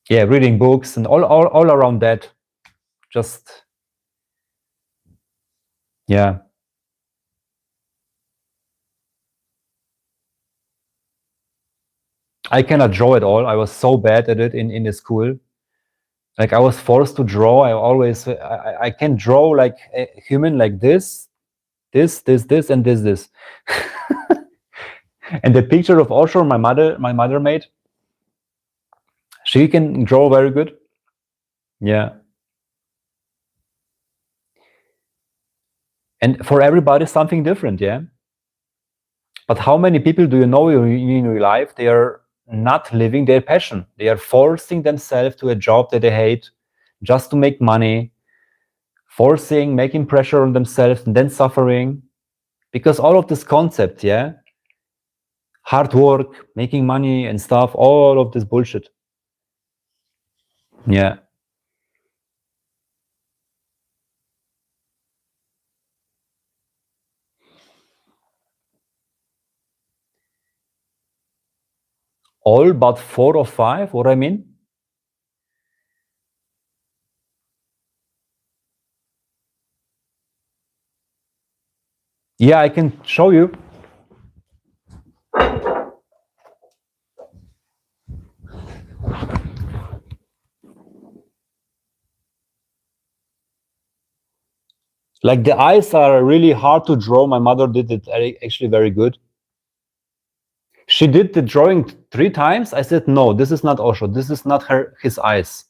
Yeah, reading books and all around that. Just, yeah. I cannot draw at all. I was so bad at it in the school. Like I was forced to draw. I can draw like a human, like this, and this. And the picture of Osho, my mother made, she can draw very good. Yeah. And for everybody, something different, yeah. But how many people do you know in your life, they are not living their passion? They are forcing themselves to a job that they hate just to make money, making pressure on themselves and then suffering. Because all of this concept, yeah, hard work, making money and stuff, all of this bullshit. Yeah. All but 4 or 5, what I mean? Yeah, I can show you. Like the eyes are really hard to draw. My mother did it actually very good. She did the drawing 3 times. I said, no, this is not Osho. This is not his eyes.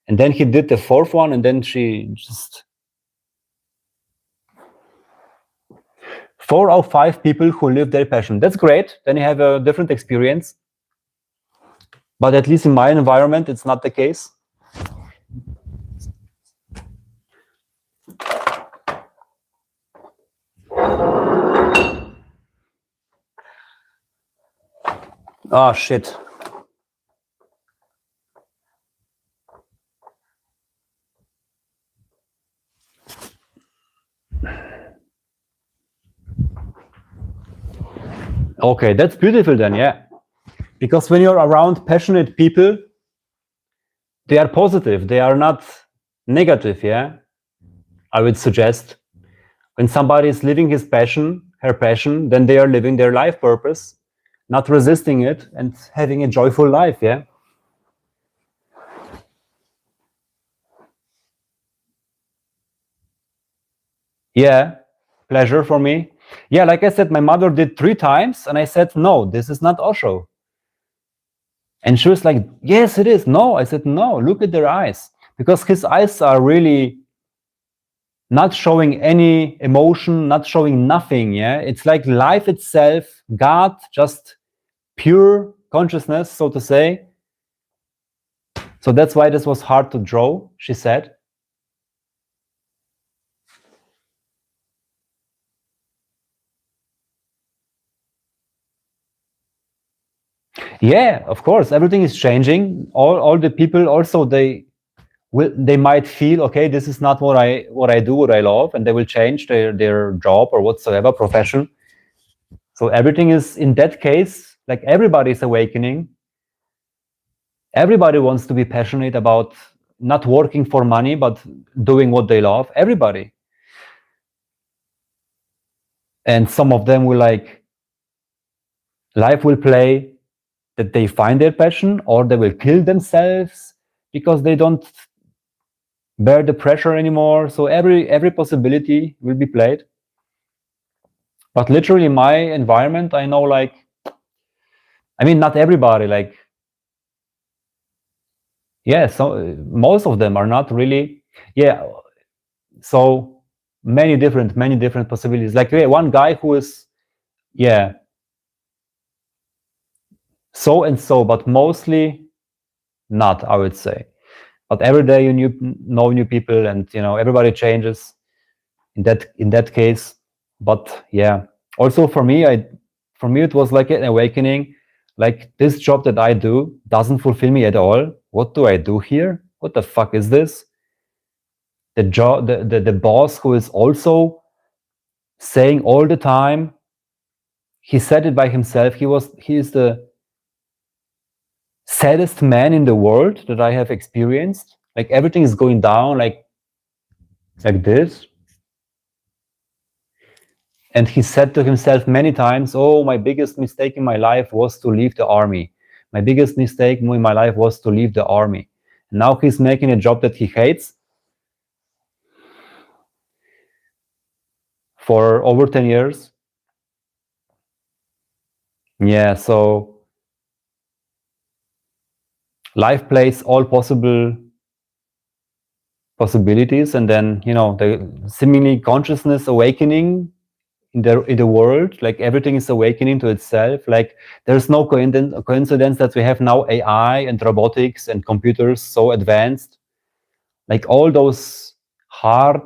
And then he did the 4th one, and then she just... 4 or 5 people who live their passion. That's great. Then you have a different experience. But at least in my environment, it's not the case. Ah, shit. Okay, that's beautiful then, yeah. Because when you're around passionate people, they are positive, they are not negative, yeah? I would suggest. When somebody is living his passion, her passion, then they are living their life purpose, not resisting it and having a joyful life, yeah? Yeah, pleasure for me. Yeah, like I said, my mother did 3 times and I said, no, this is not Osho. And she was like, yes, it is. No, I said, no, look at their eyes. Because his eyes are really not showing any emotion, not showing nothing, yeah? It's like life itself, God, just pure consciousness, so to say. So that's why this was hard to draw, she said. Yeah, of course, everything is changing. All the people also, they might feel, okay, this is not what I do, what I love, and they will change their job or whatsoever profession. So everything is, in that case, like everybody is awakening. Everybody wants to be passionate about not working for money, but doing what they love. Everybody. And some of them will like, life will play that they find their passion, or they will kill themselves because they don't bear the pressure anymore. So every possibility will be played. But literally in my environment, I know, like, I mean, not everybody, like, yeah, so most of them are not really, yeah. So many different possibilities. Like, yeah, one guy who is, yeah, so and so, but mostly not, I would say. But every day you know new people, and you know everybody changes in that case. But yeah, also for me it was like an awakening. Like, this job that I do doesn't fulfill me at all. What do I do here? What the fuck is this? The job, the boss who is also saying all the time, he said it by himself, he is the saddest man in the world that I have experienced. Like, everything is going down like this. And he said to himself many times, oh, my biggest mistake in my life was to leave the army. My biggest mistake in my life was to leave the army. And now he's making a job that he hates for over 10 years. Yeah, so life plays all possible possibilities, and then, you know, the seemingly consciousness awakening in the world, like everything is awakening to itself. Like, there's no coincidence that we have now AI and robotics and computers so advanced. Like, all those hard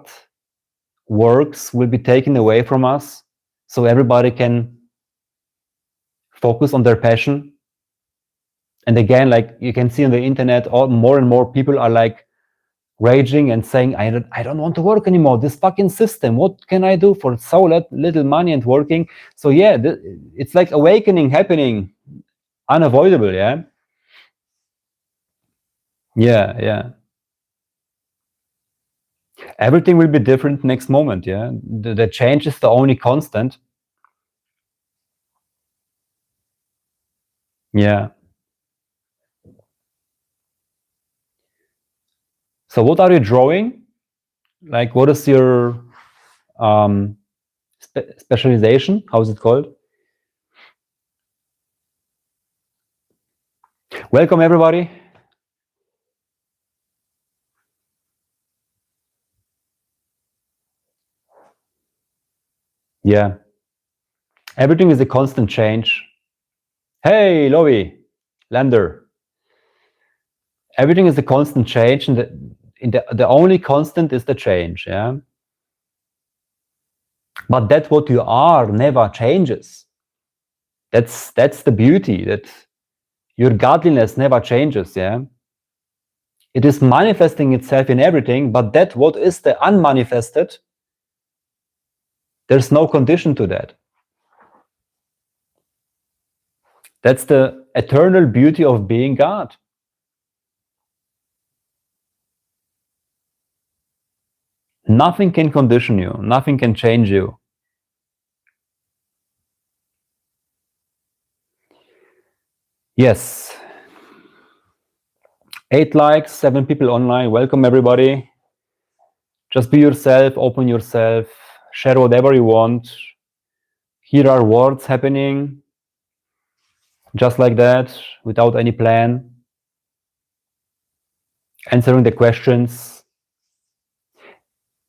works will be taken away from us, so everybody can focus on their passion. And again, like you can see on the internet, more and more people are like raging and saying, I don't want to work anymore. This fucking system, what can I do for so little money and working? So yeah, it's like awakening happening, unavoidable. Yeah, yeah. Everything will be different next moment. Yeah, the change is the only constant. Yeah. So what are you drawing? Like, what is your specialization? How is it called? Welcome, everybody. Yeah. Everything is a constant change. Hey, Lovi, Lander. Everything is a constant change, and the only constant is the change. Yeah. But that what you are never changes. That's the beauty, that your godliness never changes. Yeah. It is manifesting itself in everything, but that what is the unmanifested, there's no condition to that. That's the eternal beauty of being God. Nothing can condition you. Nothing can change you. Yes. 8 likes, 7 people online. Welcome, everybody. Just be yourself, open yourself, share whatever you want. Here are words happening just like that, without any plan. Answering the questions.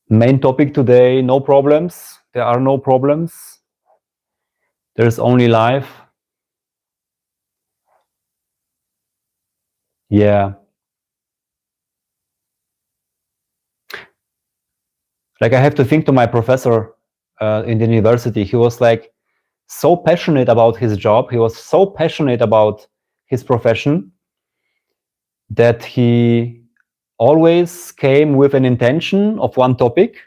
Main topic today, no problems. There are no problems. There's only life. Yeah. Like, I have to think to my professor in the university. He was like so passionate about his job. He was so passionate about his profession that he always came with an intention of one topic,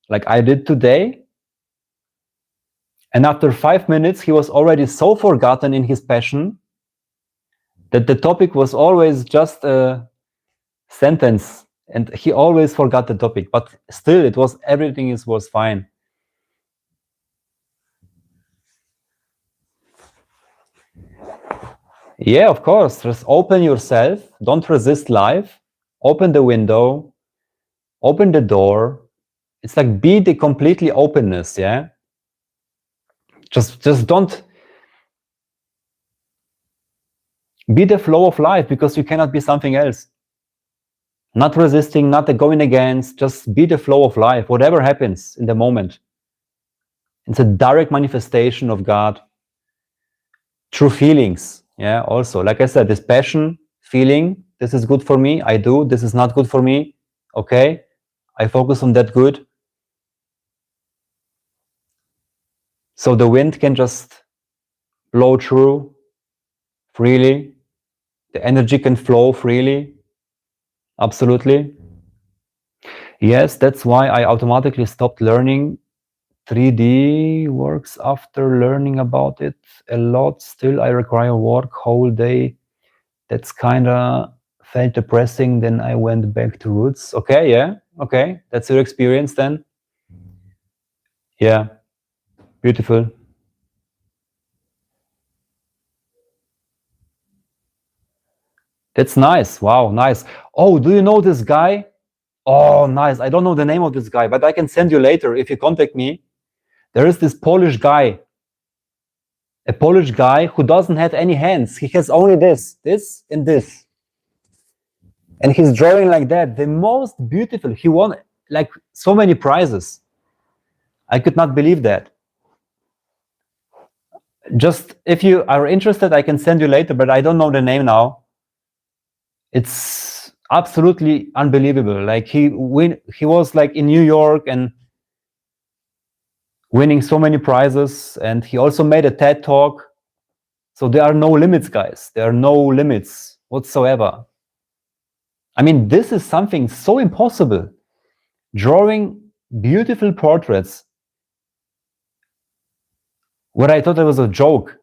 like I did today. And after 5 minutes, he was already so forgotten in his passion that the topic was always just a sentence, and he always forgot the topic. But still, it was everything was fine. Yeah, of course. Just open yourself. Don't resist life. Open the window. Open the door. It's like be the completely openness. Yeah. Just don't be the flow of life, because you cannot be something else. Not resisting, not going against. Just be the flow of life. Whatever happens in the moment. It's a direct manifestation of God through feelings. Yeah. Also, like I said, this passion, feeling, this is good for me. I do. This is not good for me. Okay. I focus on that good. So the wind can just blow through freely. The energy can flow freely. Absolutely. Yes, that's why I automatically stopped learning 3D works after learning about it a lot. Still, I require work whole day. That's kind of felt depressing. Then I went back to roots. Okay, yeah. Okay, that's your experience then. Yeah, beautiful. That's nice. Wow, nice. Oh, do you know this guy? Oh, nice. I don't know the name of this guy, but I can send you later if you contact me. There is this Polish guy, a Polish guy who doesn't have any hands. He has only this, and this. And he's drawing like that. The most beautiful. He won like so many prizes. I could not believe that. Just if you are interested, I can send you later, but I don't know the name now. It's absolutely unbelievable. Like he was like in New York and winning so many prizes, and he also made a TED talk. So there are no limits, guys. There are no limits whatsoever. I mean, this is something so impossible. Drawing beautiful portraits, what I thought it was a joke.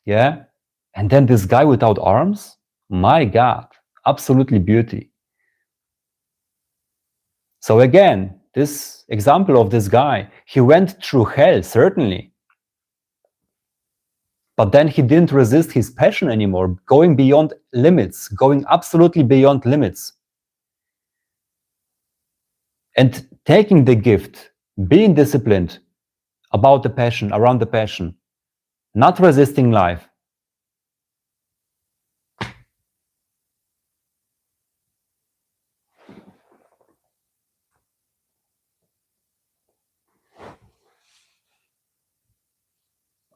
Yeah. And then this guy without arms, my God, absolutely beauty. So again, this example of this guy, he went through hell, certainly. But then he didn't resist his passion anymore, going beyond limits, going absolutely beyond limits. And taking the gift, being disciplined about the passion, around the passion, not resisting life.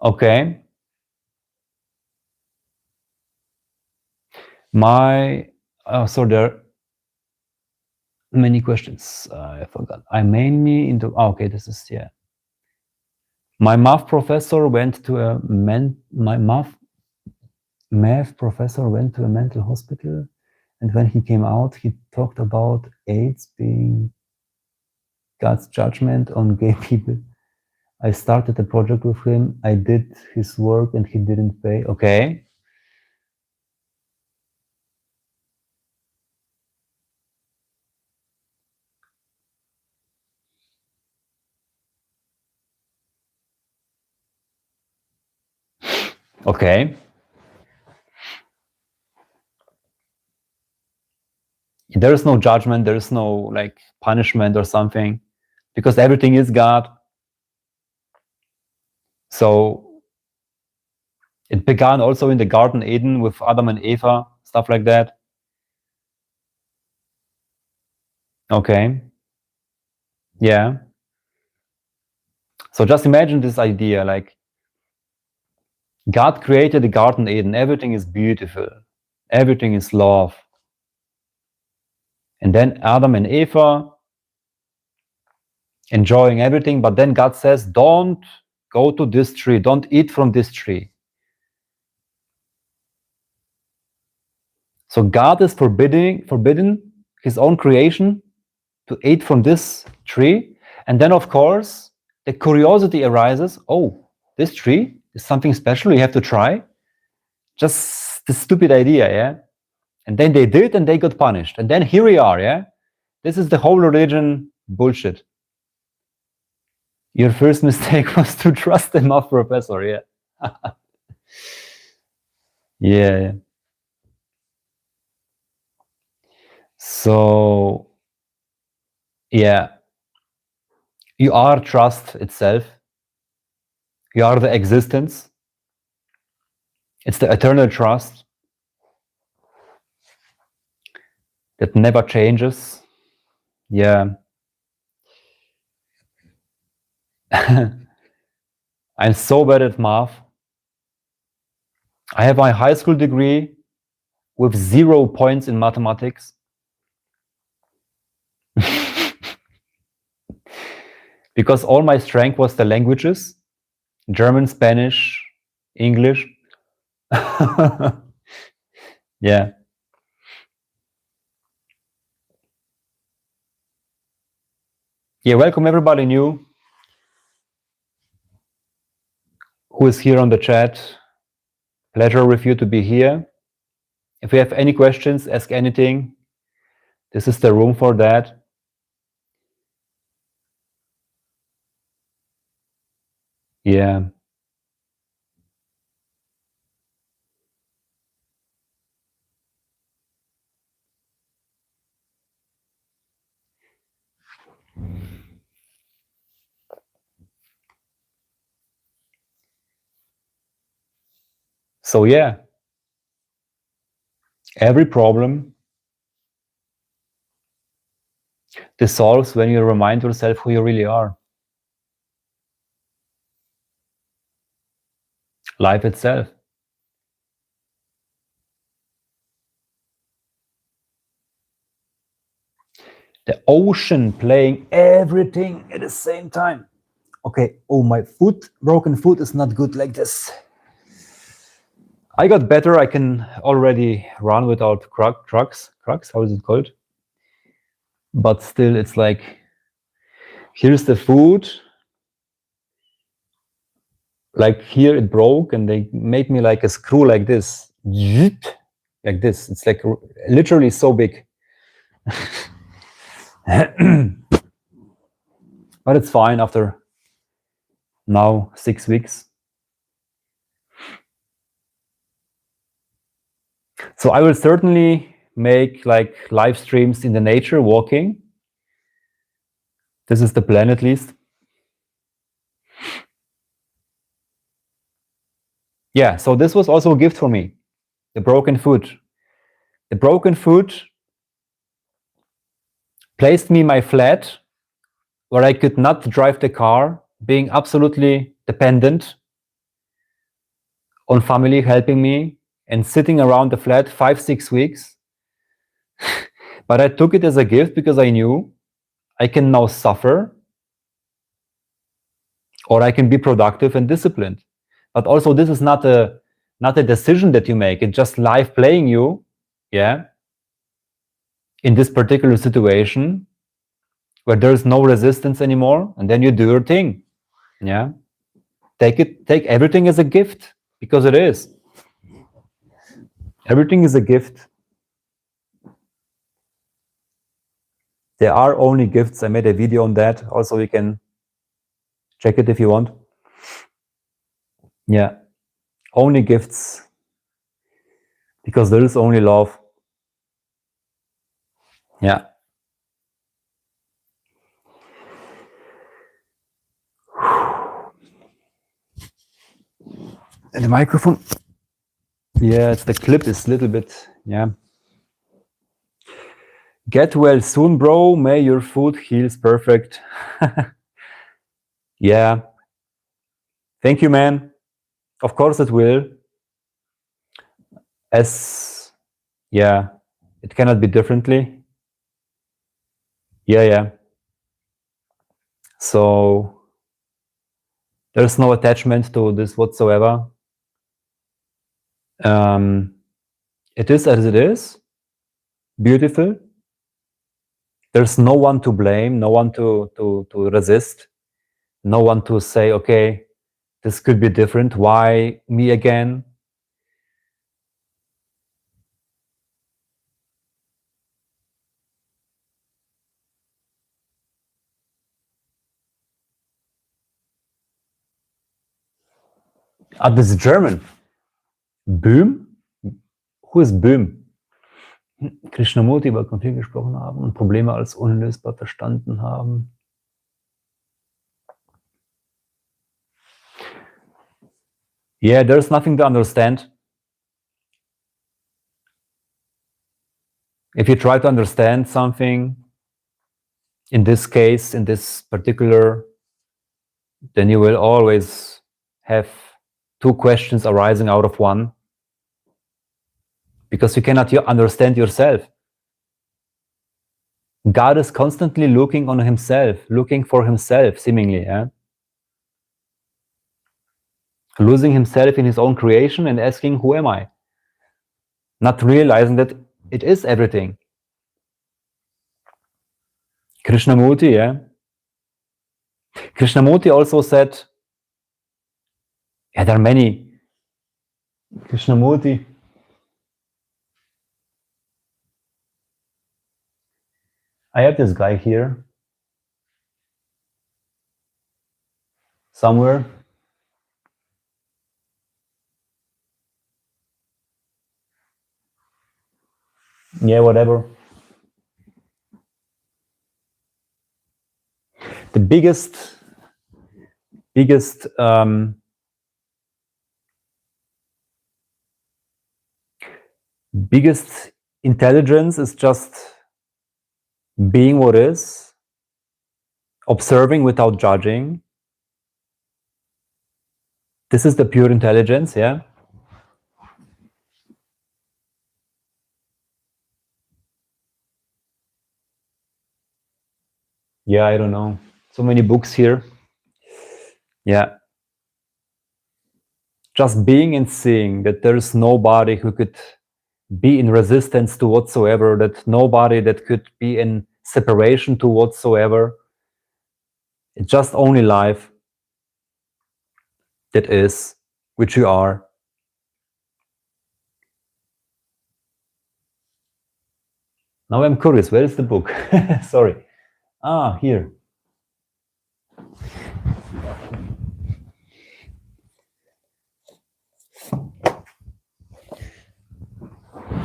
Okay. So there are many questions. I forgot. I mainly into, okay, this is, yeah. My math professor went to a math professor went to a mental hospital, and when he came out, he talked about AIDS being God's judgment on gay people. I started a project with him. I did his work and he didn't pay. Okay. Okay. There is no judgment. There is no like punishment or something, because everything is God. So it began also in the Garden Eden with Adam and Eva, stuff like that. Okay. Yeah. So just imagine this idea, like God created the Garden Eden. Everything is beautiful. Everything is love. And then Adam and Eva enjoying everything, but then God says, don't go to this tree. Don't eat from this tree. So God is forbidden his own creation to eat from this tree. And then, of course, the curiosity arises. Oh, this tree is something special. You have to try. Just the stupid idea, yeah? And then they did, and they got punished. And then here we are, yeah? This is the whole religion bullshit. Your first mistake was to trust the math professor, yeah? Yeah. So, yeah, you are trust itself. You are the existence. It's the eternal trust that never changes. Yeah. I'm so bad at math. I have my high school degree with 0 points in mathematics. Because all my strength was the languages, German, Spanish, English. Yeah. Yeah, welcome everybody new who is here on the chat. Pleasure with you to be here. If you have any questions, ask anything. This is the room for that. Yeah. So yeah, every problem dissolves when you remind yourself who you really are. Life itself. The ocean playing everything at the same time. Okay, oh, my foot, broken foot is not good like this. I got better. I can already run without crux, how is it called? But still, it's like, here's the foot. Like here it broke and they made me like a screw like this. Like this. It's like literally so big. But it's fine after now 6 weeks. So I will certainly make like live streams in the nature, walking. This is the plan at least. Yeah, so this was also a gift for me, the broken foot. The broken foot placed me in my flat where I could not drive the car, being absolutely dependent on family helping me and sitting around the flat 5-6 weeks. But I took it as a gift because I knew I can now suffer or I can be productive and disciplined. But also this is not a decision that you make. It's just life playing you, yeah, in this particular situation where there's no resistance anymore, and then you do your thing. Yeah, take everything as a gift, because it is. Everything is a gift. There are only gifts. I made a video on that. Also, you can check it if you want. Yeah, only gifts, because there is only love. Yeah. And the microphone. Yeah, the clip is a little bit. Yeah. Get well soon, bro. May your foot heals perfect. Yeah. Thank you, man. Of course it will. As, yeah, it cannot be differently. Yeah. So there's no attachment to this whatsoever. It is as it is. Beautiful. There's no one to blame, no one to resist, no one to say, okay, this could be different. Why me again? Ah, this is German. Böhm? Who is Böhm? Krishnamurti über Konflikt gesprochen haben und Probleme als unlösbar verstanden haben. Yeah, there's nothing to understand. If you try to understand something, in this case, in this particular, then you will always have two questions arising out of one, because you cannot understand yourself. God is constantly looking on himself, looking for himself, seemingly, yeah? Losing himself in his own creation and asking, who am I? Not realizing that it is everything. Krishnamurti, yeah? Krishnamurti also said, yeah, there are many. Krishnamurti. I have this guy here somewhere. Yeah, whatever. The biggest intelligence is just being what is, observing without judging. This is the pure intelligence, yeah? Yeah, I don't know. So many books here. Yeah. Just being and seeing that there is nobody who could be in resistance to whatsoever, that nobody that could be in separation to whatsoever. It's just only life that is, which you are. Now I'm curious, where is the book? Sorry. Ah, here.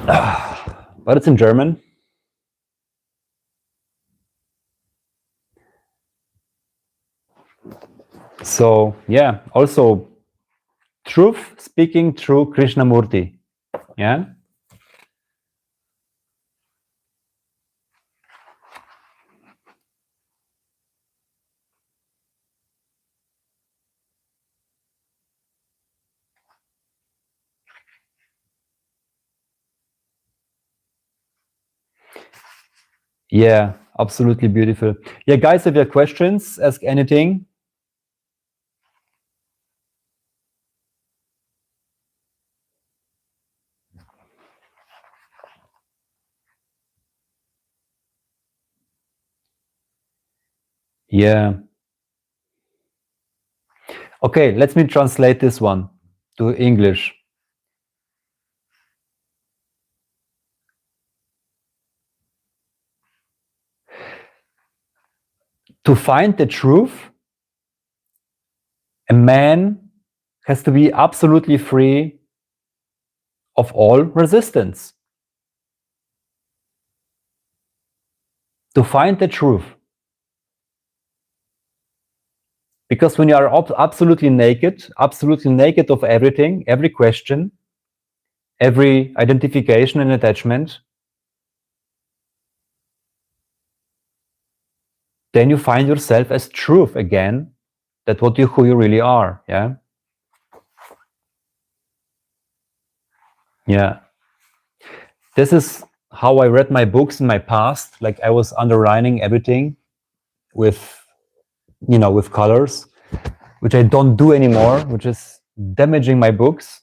But it's in German. So, yeah, also truth speaking through Krishnamurti. Yeah. Yeah, absolutely beautiful. Yeah, guys, if you have questions, ask anything. Yeah. Okay, let me translate this one to English. To find the truth, a man has to be absolutely free of all resistance. To find the truth. Because when you are absolutely naked of everything, every question, every identification and attachment, then you find yourself as truth again, that who you really are. Yeah. This is how I read my books in my past. Like I was underlining everything with colors, which I don't do anymore, which is damaging my books.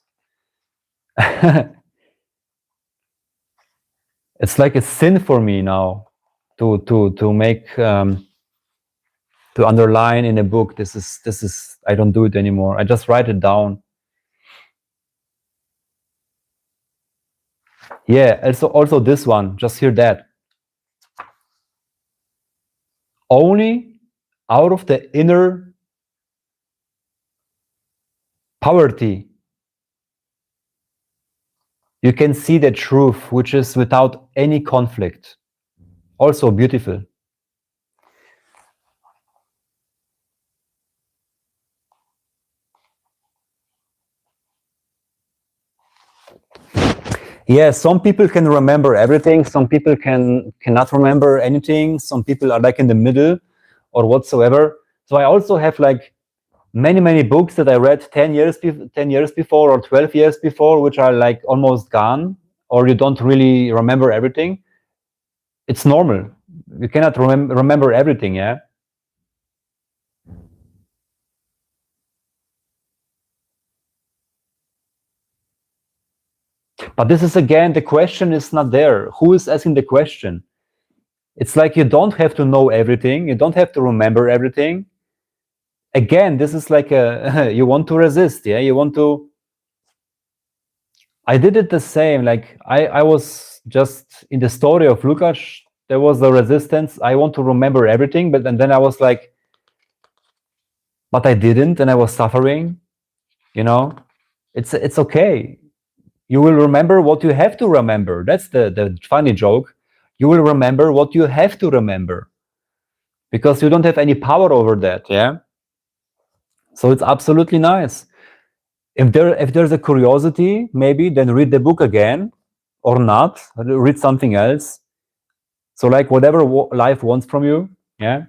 It's like a sin for me now to make to underline in a book. This is I don't do it anymore. I just write it down. Yeah, also this one, just hear that. Only out of the inner poverty you can see the truth, which is without any conflict. Also beautiful. Yeah, some people can remember everything. Some people cannot remember anything. Some people are like in the middle or whatsoever. So I also have like many books that I read 10 years before or 12 years before, which are like almost gone, or you don't really remember everything. It's normal. You cannot remember everything, yeah? But this is again, the question is not there. Who is asking the question? It's like you don't have to know everything. You don't have to remember everything. Again, this is like you want to resist, yeah? You want to... I did it the same. Like I was just in the story of Lukasz, there was the resistance. I want to remember everything, and then I was like, but I didn't, and I was suffering, you know? It's okay. You will remember what you have to remember. That's the funny joke. You will remember what you have to remember, because you don't have any power over that, yeah? So it's absolutely nice. If there's a curiosity, maybe then read the book again, or not, read something else. So like whatever life wants from you, yeah?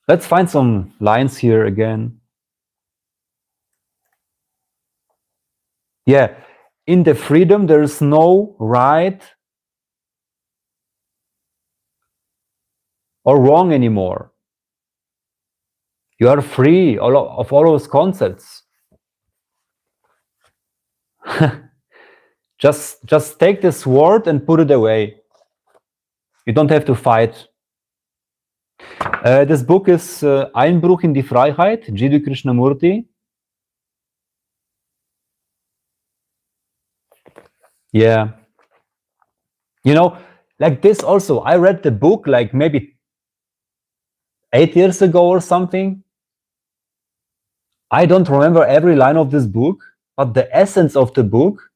Let's find some lines here again. Yeah, in the freedom, there's no right or wrong anymore. You are free of all those concepts. Just take the sword and put it away. You don't have to fight. This book is Einbruch in die Freiheit, Jiddu Krishnamurti. Yeah. You know, like this also, I read the book like maybe 8 years ago or something. I don't remember every line of this book, but the essence of the book,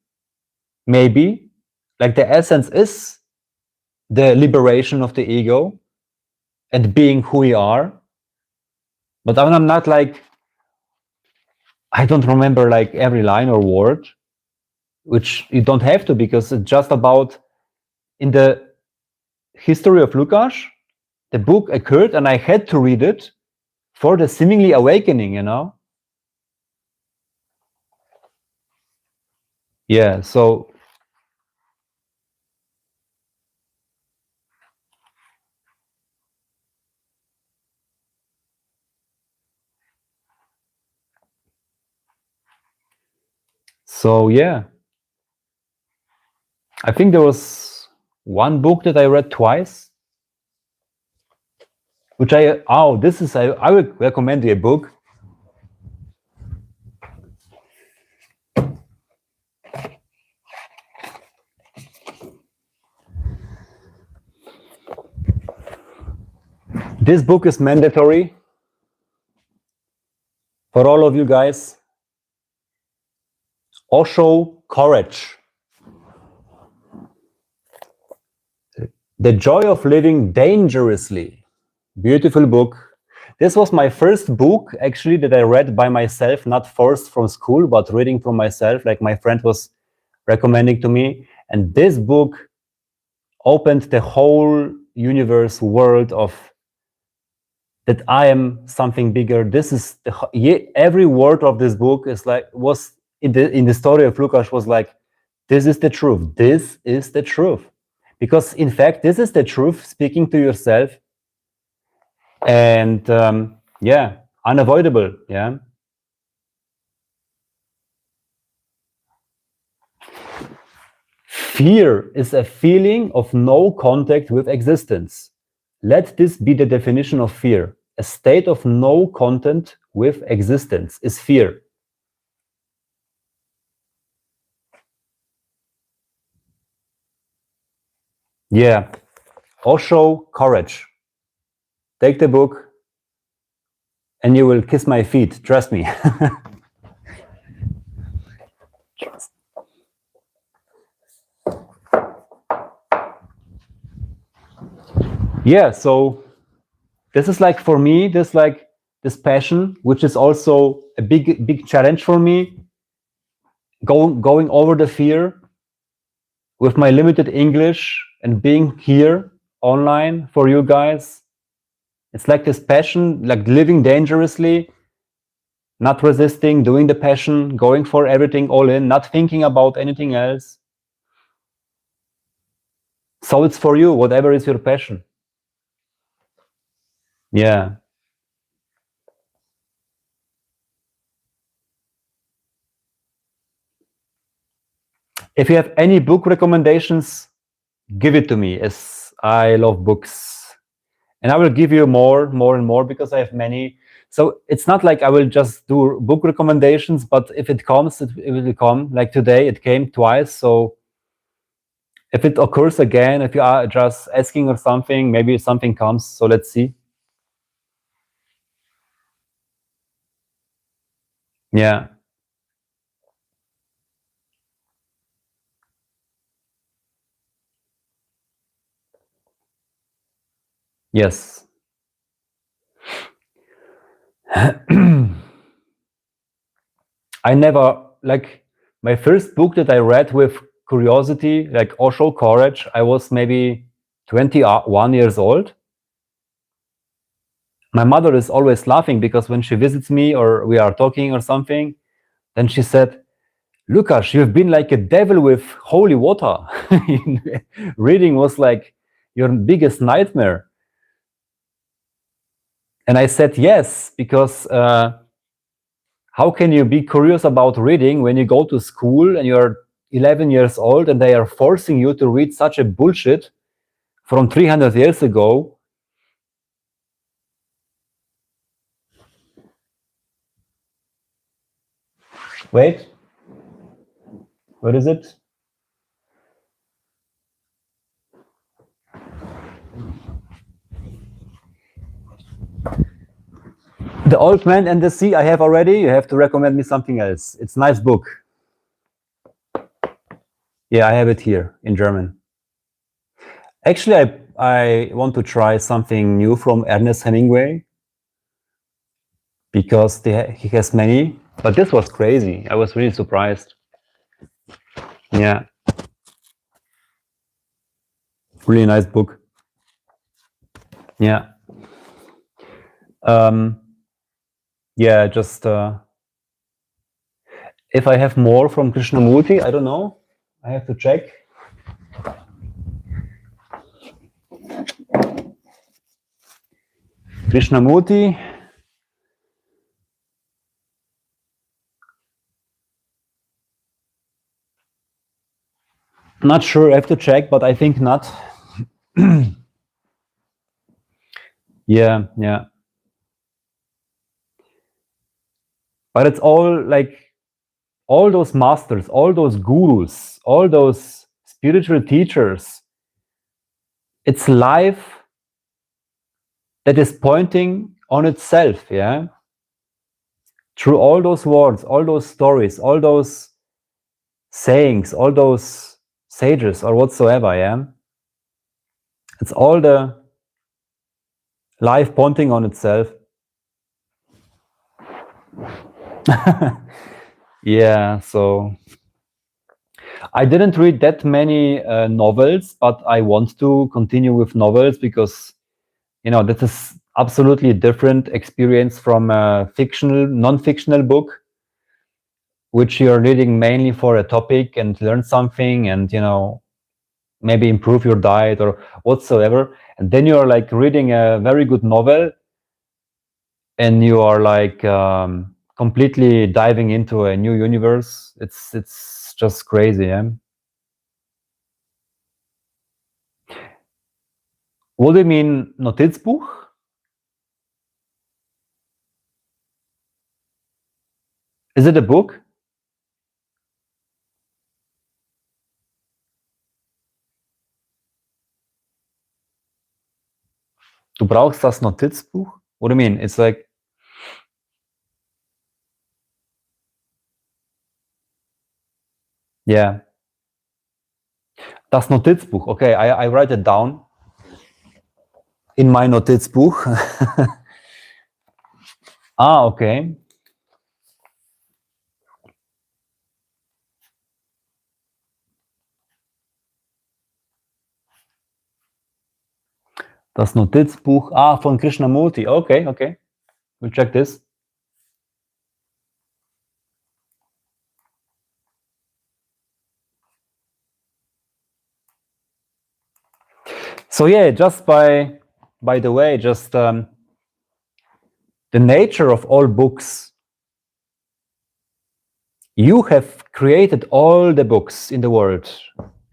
maybe, like the essence is the liberation of the ego and being who we are. But I'm not like, I don't remember like every line or word, which you don't have to, because it's just about, in the history of Lukasz, the book occurred and I had to read it for the seemingly awakening, you know? Yeah, so yeah. I think there was one book that I read twice. which I will recommend you a book. This book is mandatory for all of you guys. Osho Courage. The Joy of Living Dangerously. Beautiful book. This was my first book, actually, that I read by myself, not forced from school, but reading from myself, like my friend was recommending to me. And this book opened the whole universe, world of that I am something bigger. This is every word of this book is like was in the story of Lukasz was like, this is the truth. This is the truth, because in fact this is the truth speaking to yourself, and yeah, unavoidable. Yeah. Fear is a feeling of no contact with existence. Let this be the definition of fear. A state of no contact with existence is fear. Yeah. Osho Courage. Take the book and you will kiss my feet. Trust me. Yeah, so this is like for me, this passion, which is also a big challenge for me, going over the fear with my limited English and being here online for you guys. It's like this passion, like living dangerously, not resisting, doing the passion, going for everything all in, not thinking about anything else. So it's for you, whatever is your passion. Yeah. If you have any book recommendations, give it to me, as I love books. And I will give you more and more, because I have many. So it's not like I will just do book recommendations, but if it comes, it will come. Like today, it came twice. So if it occurs again, if you are just asking or something, maybe something comes. So let's see. Yeah. Yes. I never, like, my first book that I read with curiosity, like Osho Courage, I was maybe 21 years old. My mother is always laughing, because when she visits me or we are talking or something, then she said, Lukasz, you've been like a devil with holy water. Reading was like your biggest nightmare. And I said yes, because how can you be curious about reading when you go to school and you're 11 years old and they are forcing you to read such a bullshit from 300 years ago? Wait, what is it? The Old Man and the Sea I have already. You have to recommend me something else. It's a nice book. Yeah, I have it here in German. Actually, I want to try something new from Ernest Hemingway, because he has many, but this was crazy. I was really surprised. Yeah. Really nice book. Yeah. Yeah, just if I have more from Krishnamurti, I don't know. I have to check. Krishnamurti. Not sure, I have to check, but I think not. Yeah, yeah. But it's all like all those masters, all those gurus, all those spiritual teachers. It's life that is pointing on itself, yeah? Through all those words, all those stories, all those sayings, all those sages or whatsoever, yeah? It's all the life pointing on itself. Yeah, so I didn't read that many novels, but I want to continue with novels because, you know, this is absolutely different experience from a fictional, non-fictional book, which you're reading mainly for a topic and learn something and, you know, maybe improve your diet or whatsoever. And then you're like reading a very good novel and you are like completely diving into a new universe. It's just crazy, yeah? What do you mean Notizbuch? Is it a book? Du brauchst das Notizbuch? What do you mean? It's like, yeah. Das Notizbuch. Okay, I write it down in my Notizbuch. Ah, okay. Das Notizbuch. Ah, von Krishnamurti. Okay, okay. We'll check this. So yeah, just by the way, just the nature of all books. You have created all the books in the world,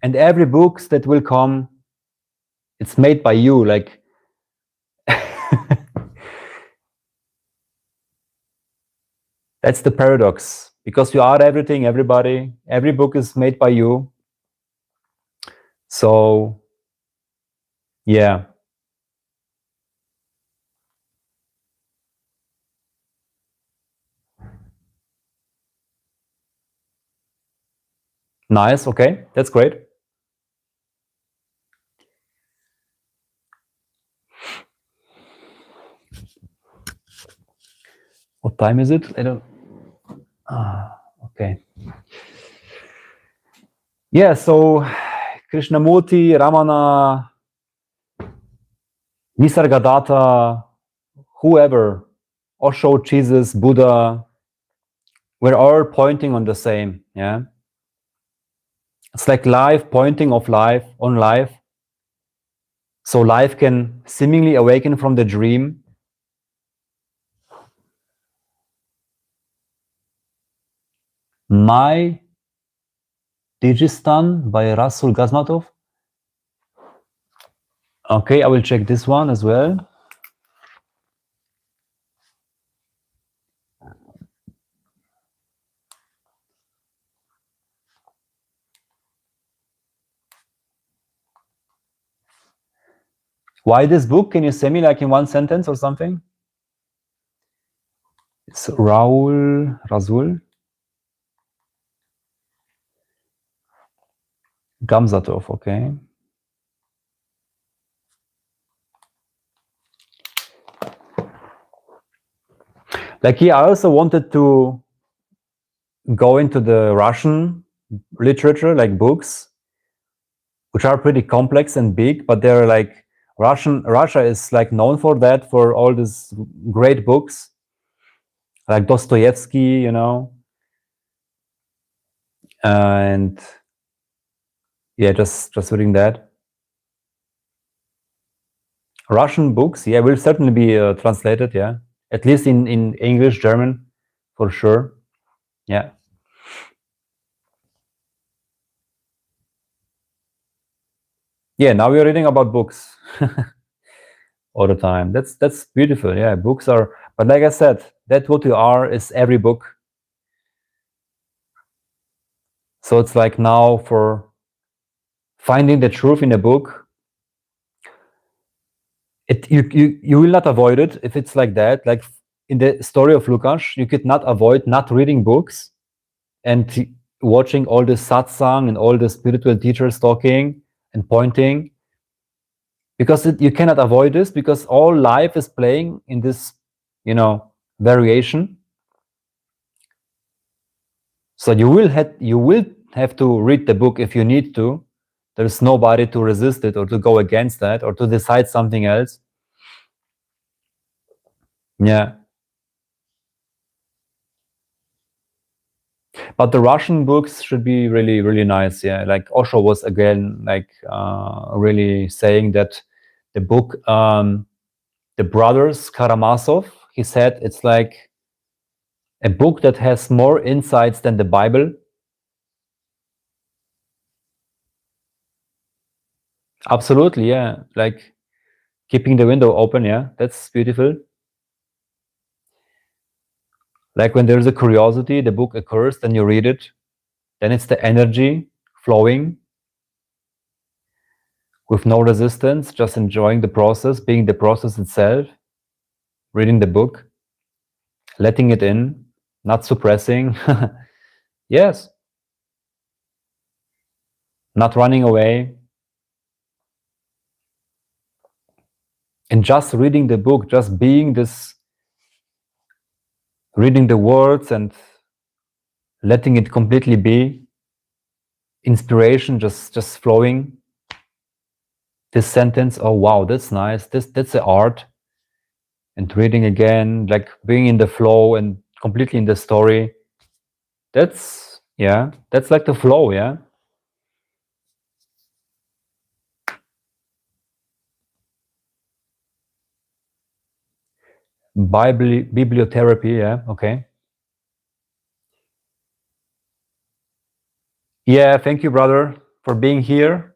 and every book that will come, it's made by you. Like that's the paradox, because you are everything, everybody. Every book is made by you. So yeah. Nice. Okay, that's great. What time is it? I don't. Okay. Yeah. So Krishnamurti, Ramana, Nisargadatta, whoever, Osho, Jesus, Buddha, we're all pointing on the same. Yeah. It's like life pointing of life on life. So life can seemingly awaken from the dream. My Digistan by Rasul Gazmatov. Okay, I will check this one as well. Why this book? Can you say me like in one sentence or something? It's Rasul Gamzatov, okay. Like I also wanted to go into the Russian literature, like books, which are pretty complex and big, but they're like Russia is like known for that, for all these great books, like Dostoevsky, you know, and yeah, just reading that. Russian books, yeah, will certainly be translated, yeah, at least in English, German, for sure, yeah. Yeah, now we're reading about books. all the time. That's beautiful. Yeah, books are, but like I said, that what you are is every book. So it's like now for finding the truth in a book, you will not avoid it if it's like that. Like in the story of Lukasz, you could not avoid not reading books and watching all the satsang and all the spiritual teachers talking and pointing, because you cannot avoid this, because all life is playing in this, variation. So you will have to read the book if you need to. There's nobody to resist it or to go against that or to decide something else. Yeah. But the Russian books should be really, really nice. Yeah. Like Osho was again really saying that the book, The Brothers Karamazov, he said it's like a book that has more insights than the Bible. Absolutely, yeah. Like keeping the window open, yeah, that's beautiful. Like when there's a curiosity, the book occurs, then you read it, then it's the energy flowing with no resistance, just enjoying the process, being the process itself, reading the book, letting it in, not suppressing. Yes. Not running away. And just reading the book, just being this, reading the words and letting it completely be, inspiration just flowing. This sentence, oh wow, that's nice, that's the art. And reading again, like being in the flow and completely in the story. That's like the flow, yeah. Bibliotherapy, yeah, okay. Yeah, thank you, brother, for being here.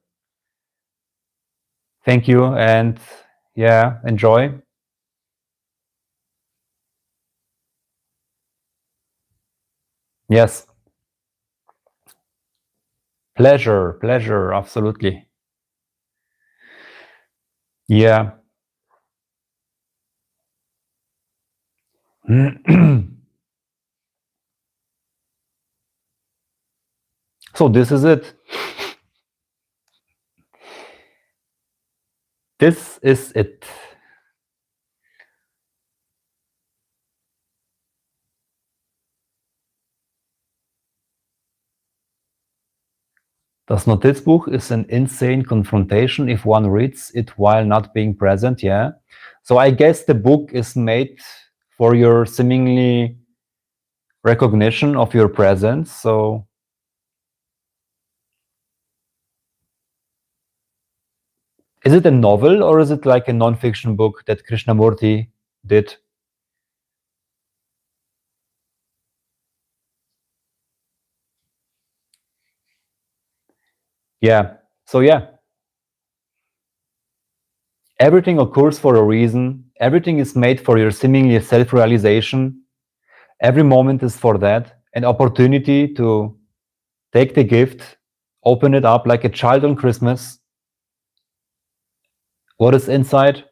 Thank you, and yeah, enjoy. Yes. Pleasure, absolutely. Yeah. So this is it. This is it. Das Notizbuch is an insane confrontation if one reads it while not being present, yeah. So I guess the book is made for your seemingly recognition of your presence. So is it a novel or is it like a non-fiction book that Krishnamurti did? Yeah. So yeah. Everything occurs for a reason. Everything is made for your seemingly self-realization. Every moment is for that. An opportunity to take the gift, open it up like a child on Christmas. What is inside?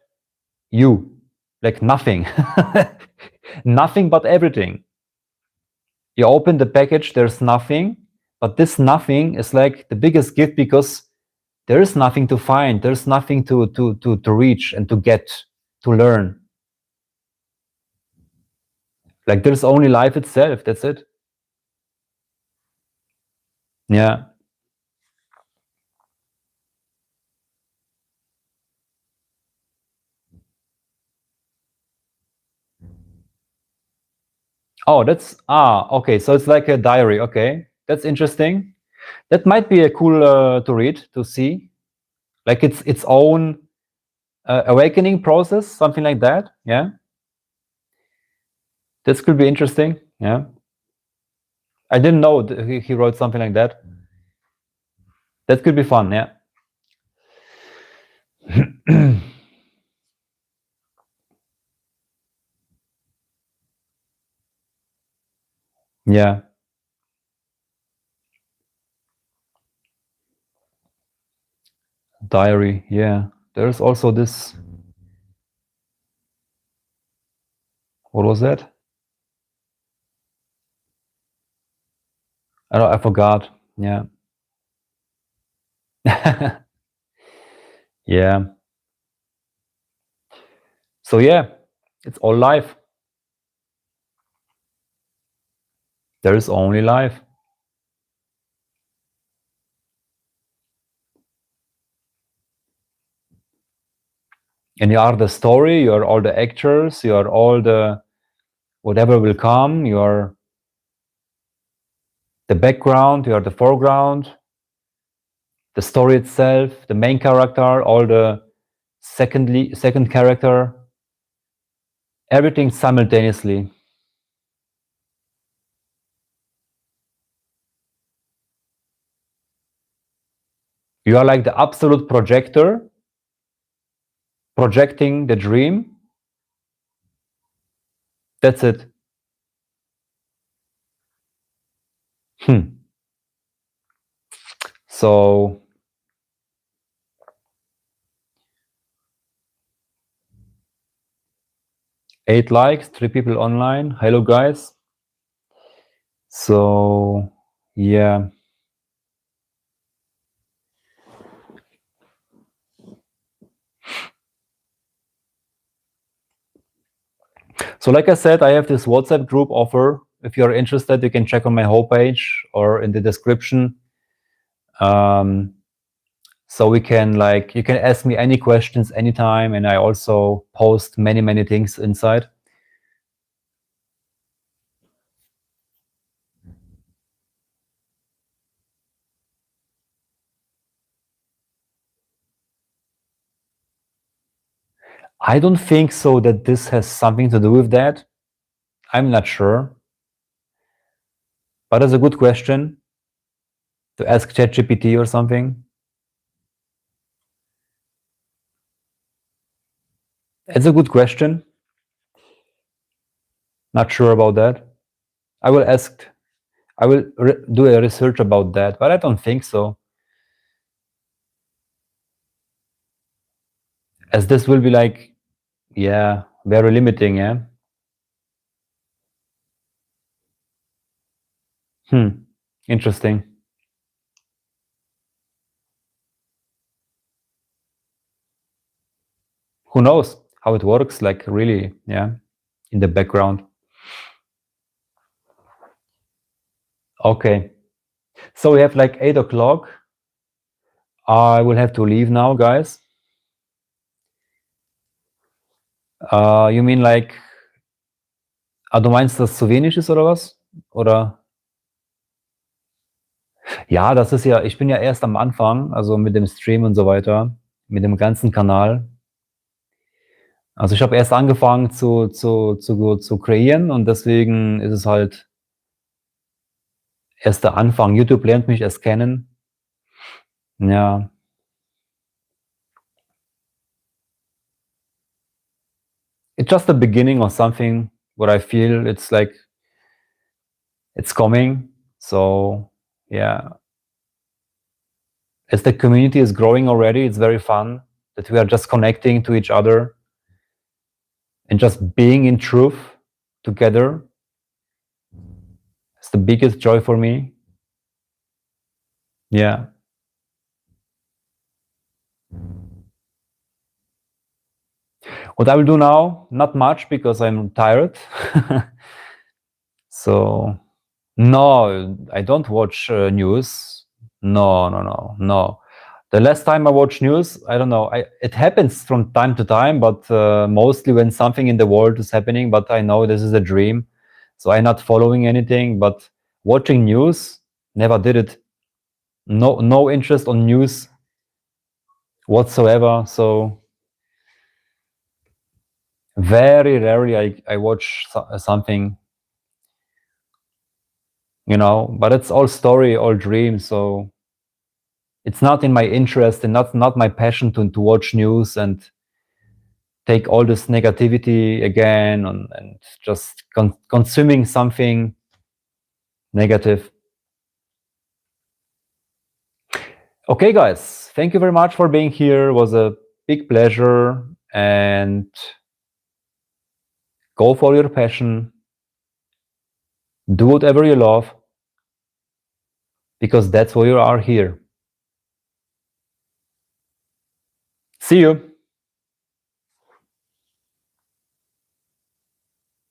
You. Like nothing. Nothing but everything. You open the package, there's nothing. But this nothing is like the biggest gift because there is nothing to find. There's nothing to reach and to get, to learn. Like there's only life itself. That's it. Yeah. Oh, that's okay. So it's like a diary. Okay, that's interesting. That might be a cool to read, to see, like its own awakening process, something like that. Yeah, this could be interesting. Yeah, I didn't know he wrote something like that. That could be fun. Yeah. Yeah. Diary. Yeah. There's also this. What was that? I forgot. Yeah. Yeah. So yeah, it's all life. There is only life. And you are the story, you are all the actors, you are all the whatever will come, you are the background, you are the foreground, the story itself, the main character, all the second character, everything simultaneously. You are like the absolute projector, projecting the dream. That's it. So 8 likes, 3 people online. Hello guys. So yeah. So like I said, I have this WhatsApp group offer. If you're interested, you can check on my homepage or in the description. So we can you can ask me any questions anytime, and I also post many things inside. I don't think so that this has something to do with that. I'm not sure. But it's a good question to ask ChatGPT or something. It's a good question. Not sure about that. I will do a research about that, but I don't think so. As this will be yeah, very limiting, yeah. Interesting. Who knows how it works, really, yeah, in the background. Okay. So we have 8 o'clock. I will have to leave now, guys. You mean du meinst, dass zu wenig ist oder was? Oder? Ja, das ist ja, ich bin ja erst am Anfang, also mit dem Stream und so weiter, mit dem ganzen Kanal. Also ich habe erst angefangen zu kreieren und deswegen ist es halt erst der Anfang. YouTube lernt mich erst kennen. Ja. It's just the beginning of something what I feel it's coming. So yeah. As the community is growing already, it's very fun that we are just connecting to each other and just being in truth together. It's the biggest joy for me. Yeah. What I will do now, not much because I'm tired. So, no, I don't watch news. No. The last time I watch news, I don't know. It happens from time to time, but mostly when something in the world is happening, but I know this is a dream. So I'm not following anything, but watching news, never did it. No interest on news whatsoever. So very rarely I watch something, but it's all story, all dream. So it's not in my interest and not my passion to watch news and take all this negativity again and just consuming something negative. Okay, guys, thank you very much for being here. It was a big pleasure, and go for your passion. Do whatever you love, because that's why you are here. See you.